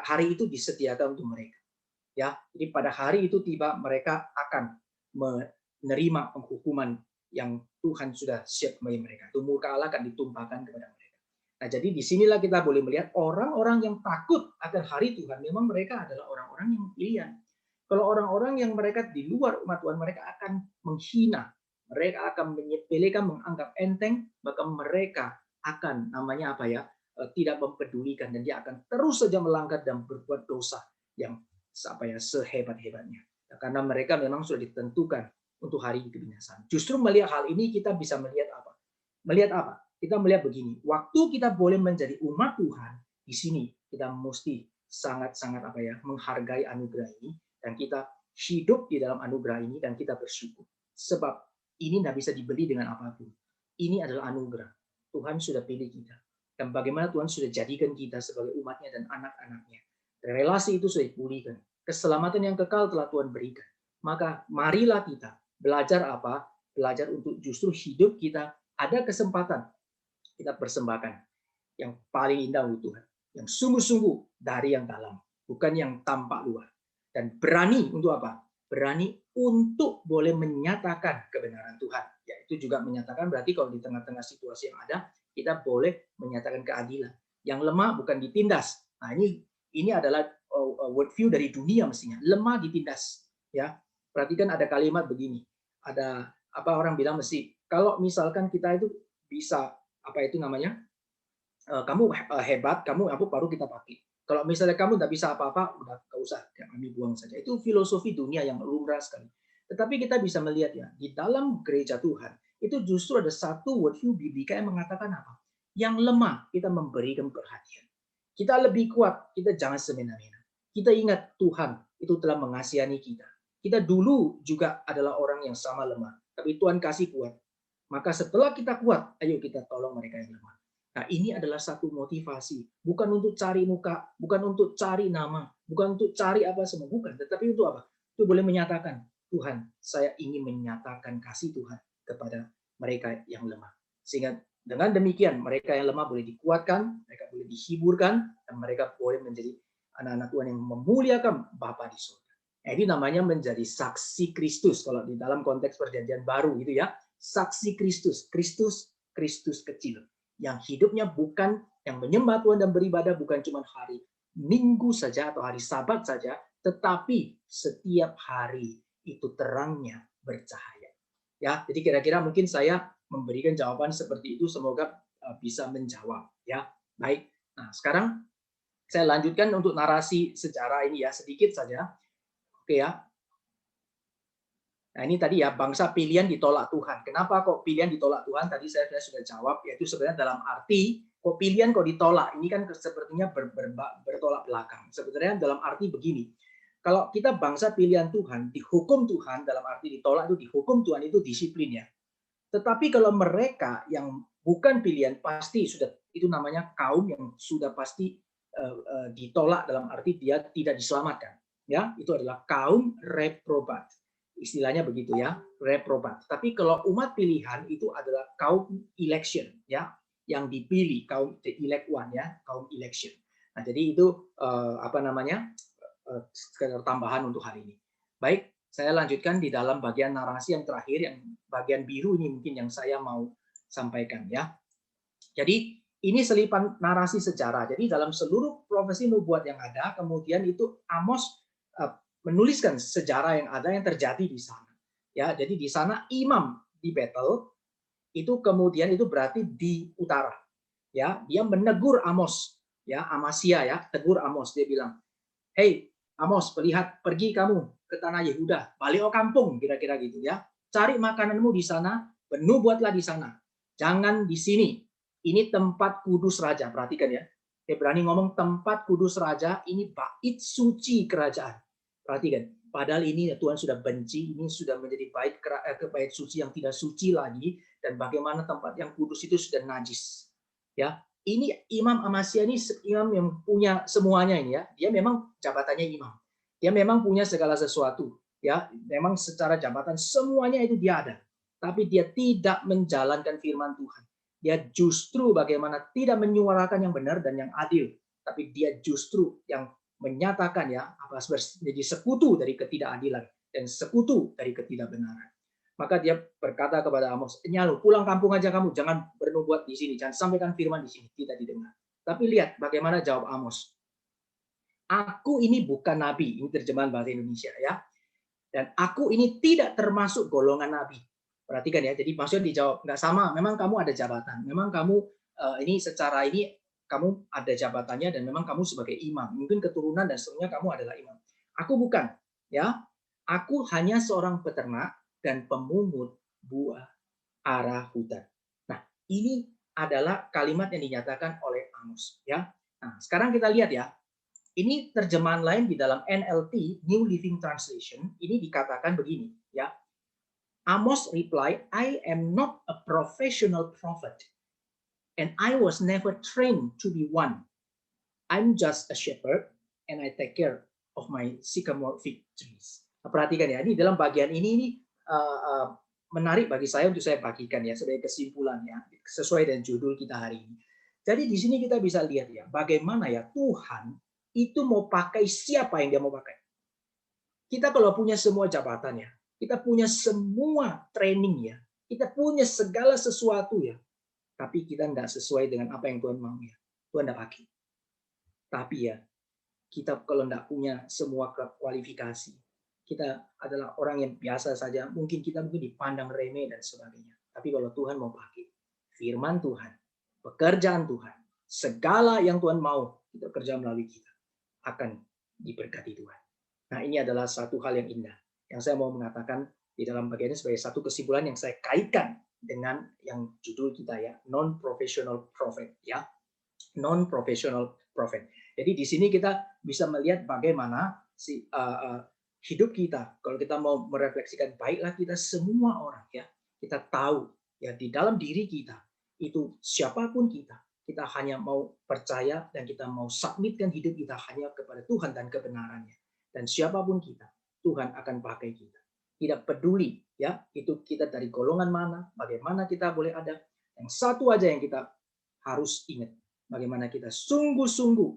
hari itu disediakan untuk mereka. Ya, jadi pada hari itu tiba, mereka akan menerima penghukuman yang Tuhan sudah siap bagi mereka. Itu murka Allah akan ditumpahkan kepada mereka. Nah, jadi disinilah kita boleh melihat orang-orang yang takut akan hari Tuhan, memang mereka adalah orang-orang yang pilihan. Kalau orang-orang yang mereka di luar umat Tuhan, mereka akan menghina, mereka akan menyepelekan, menganggap enteng, maka mereka akan tidak mempedulikan, dan dia akan terus saja melanggar dan berbuat dosa yang sehebat-hebatnya. Karena mereka memang sudah ditentukan untuk hari kebinasaan. Justru melihat hal ini kita bisa melihat apa? Melihat apa? Kita melihat begini, waktu kita boleh menjadi umat Tuhan, di sini kita mesti sangat-sangat menghargai anugerah ini, dan kita hidup di dalam anugerah ini, dan kita bersyukur. Sebab ini tidak bisa dibeli dengan apapun. Ini adalah anugerah. Tuhan sudah pilih kita. Dan bagaimana Tuhan sudah jadikan kita sebagai umatnya dan anak-anaknya. Relasi itu sudah dipulihkan. Keselamatan yang kekal telah Tuhan berikan. Maka marilah kita belajar apa? Belajar untuk justru hidup kita ada kesempatan kita persembahkan yang paling indah untuk Tuhan, yang sungguh-sungguh dari yang dalam, bukan yang tampak luar. Dan berani untuk apa? Berani untuk boleh menyatakan kebenaran Tuhan. Ya, itu juga menyatakan berarti kalau di tengah-tengah situasi yang ada, kita boleh menyatakan keadilan. Yang lemah bukan ditindas. Nah, ini adalah worldview dari dunia mestinya. Lemah ditindas. Ya, perhatikan ada kalimat begini. Ada orang bilang mesti kalau misalkan kita itu bisa kamu hebat, kamu baru kita pakai. Kalau misalnya kamu tidak bisa apa-apa, udah nggak usah, kami buang saja. Itu filosofi dunia yang lumrah sekali. Tetapi kita bisa melihat, ya, di dalam gereja Tuhan itu justru ada satu worldview biblika yang mengatakan apa? Yang lemah kita memberikan perhatian. Kita lebih kuat, kita jangan semena-mena. Kita ingat Tuhan itu telah mengasihani kita. Kita dulu juga adalah orang yang sama lemah, tapi Tuhan kasih kuat. Maka setelah kita kuat, ayo kita tolong mereka yang lemah. Nah, ini adalah satu motivasi. Bukan untuk cari muka, bukan untuk cari nama, bukan untuk cari apa semua, bukan. Tetapi untuk apa? Itu boleh menyatakan, Tuhan, saya ingin menyatakan kasih Tuhan kepada mereka yang lemah. Sehingga dengan demikian, mereka yang lemah boleh dikuatkan, mereka boleh dihiburkan, dan mereka boleh menjadi anak-anak Tuhan yang memuliakan Bapa di surga. Nah, ini namanya menjadi saksi Kristus. Kalau di dalam konteks perjanjian baru, gitu ya. Saksi Kristus, Kristus kecil, yang hidupnya bukan, yang menyembah Tuhan dan beribadah bukan cuma hari Minggu saja atau hari Sabat saja, tetapi setiap hari itu terangnya bercahaya. Ya, jadi kira-kira mungkin saya memberikan jawaban seperti itu, semoga bisa menjawab. Ya, baik. Nah, sekarang saya lanjutkan untuk narasi sejarah ini, ya, sedikit saja. Oke, ya. Nah, ini tadi, ya, bangsa pilihan ditolak Tuhan. Kenapa kok pilihan ditolak Tuhan? Tadi saya sudah jawab, yaitu sebenarnya dalam arti kok ditolak. Ini kan sepertinya bertolak belakang. Sebenarnya dalam arti begini. kalau kita bangsa pilihan Tuhan, dihukum Tuhan dalam arti ditolak itu dihukum Tuhan itu disiplin ya. Tetapi kalau mereka yang bukan pilihan pasti sudah itu namanya kaum yang sudah pasti ditolak dalam arti dia tidak diselamatkan. Ya, itu adalah kaum reprobat. Istilahnya begitu ya, reprobat. Tapi kalau umat pilihan itu adalah kaum election ya, yang dipilih, kaum the elect one ya, kaum election. Nah, jadi itu sekedar tambahan untuk hari ini. Baik, saya lanjutkan di dalam bagian narasi yang terakhir, yang bagian biru ini mungkin yang saya mau sampaikan ya. Jadi ini selipan narasi sejarah. Jadi dalam seluruh profesi nubuat yang ada, kemudian itu Amos menuliskan sejarah yang ada yang terjadi di sana. Ya, jadi di sana imam di Betel itu kemudian itu berarti di utara. Ya, dia menegur Amos, ya Amasya ya, tegur Amos, dia bilang, "Hey Amos, pergi kamu ke tanah Yehuda, balik kampung," kira-kira gitu ya. "Cari makananmu di sana, bernubuatlah di sana. Jangan di sini. Ini tempat kudus raja." Perhatikan ya. Ibrani ngomong tempat kudus raja, ini bait suci kerajaan. Perhatikan. Padahal ini Tuhan sudah benci, ini sudah menjadi bait suci yang tidak suci lagi, dan bagaimana tempat yang kudus itu sudah najis. Ya, ini Imam Amasya ini imam yang punya semuanya ini ya. Dia memang jabatannya imam. Dia memang punya segala sesuatu. Ya, memang secara jabatan semuanya itu dia ada. Tapi dia tidak menjalankan firman Tuhan. Dia justru bagaimana tidak menyuarakan yang benar dan yang adil. Tapi dia justru yang menyatakan ya, menjadi sekutu dari ketidakadilan dan sekutu dari ketidakbenaran. Maka dia berkata kepada Amos, "Nyalu, pulang kampung aja kamu, jangan bernubuat di sini, jangan sampaikan firman di sini, tidak didengar." Tapi lihat bagaimana jawab Amos. "Aku ini bukan nabi," ini terjemahan bahasa Indonesia ya. "Dan aku ini tidak termasuk golongan nabi." Perhatikan ya, jadi maksudnya dijawab, nggak sama, memang kamu ada jabatan, memang kamu ini secara ini kamu ada jabatannya dan memang kamu sebagai imam, mungkin keturunan dan seterusnya kamu adalah imam. Aku bukan, ya. Aku hanya seorang peternak dan pemungut buah arah hutan. Nah, ini adalah kalimat yang dinyatakan oleh Amos, ya. Nah, sekarang kita lihat ya. Ini terjemahan lain di dalam NLT, New Living Translation, ini dikatakan begini, ya. Amos replied, "I am not a professional prophet, and I was never trained to be one. I'm just a shepherd, and I take care of my sycamore fig trees." Perhatikan ya, ini dalam bagian ini menarik bagi saya untuk saya bagikan ya sebagai kesimpulannya sesuai dengan judul kita hari ini. Jadi di sini kita bisa lihat ya bagaimana ya Tuhan itu mau pakai siapa yang dia mau pakai. Kita kalau punya semua jabatan ya, kita punya semua training ya, kita punya segala sesuatu ya, tapi kita tidak sesuai dengan apa yang Tuhan mau ya, Tuhan tidak pakai. Tapi ya, kita kalau tidak punya semua kualifikasi, kita adalah orang yang biasa saja, mungkin kita dipandang remeh dan sebagainya. Tapi kalau Tuhan mau pakai firman Tuhan, pekerjaan Tuhan, segala yang Tuhan mau kita kerja melalui kita akan diberkati Tuhan. Nah, ini adalah satu hal yang indah yang saya mau mengatakan di dalam bagian ini sebagai satu kesimpulan yang saya kaitkan dengan yang judul kita ya, non-professional prophet ya. Non-professional prophet. Jadi di sini kita bisa melihat bagaimana hidup kita, kalau kita mau merefleksikan, baiklah kita semua orang ya, kita tahu ya di dalam diri kita itu siapapun kita hanya mau percaya dan kita mau submitkan hidup kita hanya kepada Tuhan dan kebenarannya. Dan siapapun kita, Tuhan akan pakai kita. Tidak peduli ya, itu kita dari golongan mana, bagaimana kita boleh ada. Yang satu aja yang kita harus ingat, bagaimana kita sungguh-sungguh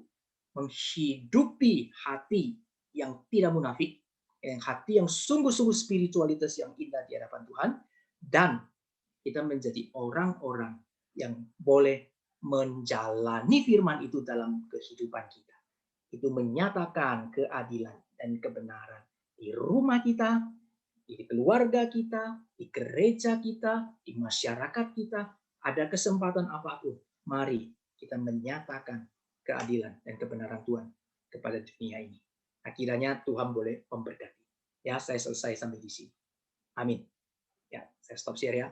menghidupi hati yang tidak munafik, yang hati yang sungguh-sungguh spiritualitas yang indah di hadapan Tuhan, dan kita menjadi orang-orang yang boleh menjalani firman itu dalam kehidupan kita. Itu menyatakan keadilan dan kebenaran di rumah kita, di keluarga kita, di gereja kita, di masyarakat kita. Ada kesempatan apapun, mari kita menyatakan keadilan dan kebenaran Tuhan kepada dunia ini. Akhirnya Tuhan boleh memberkati. Ya, saya selesai sampai di sini. Amin. Ya, saya stop share ya.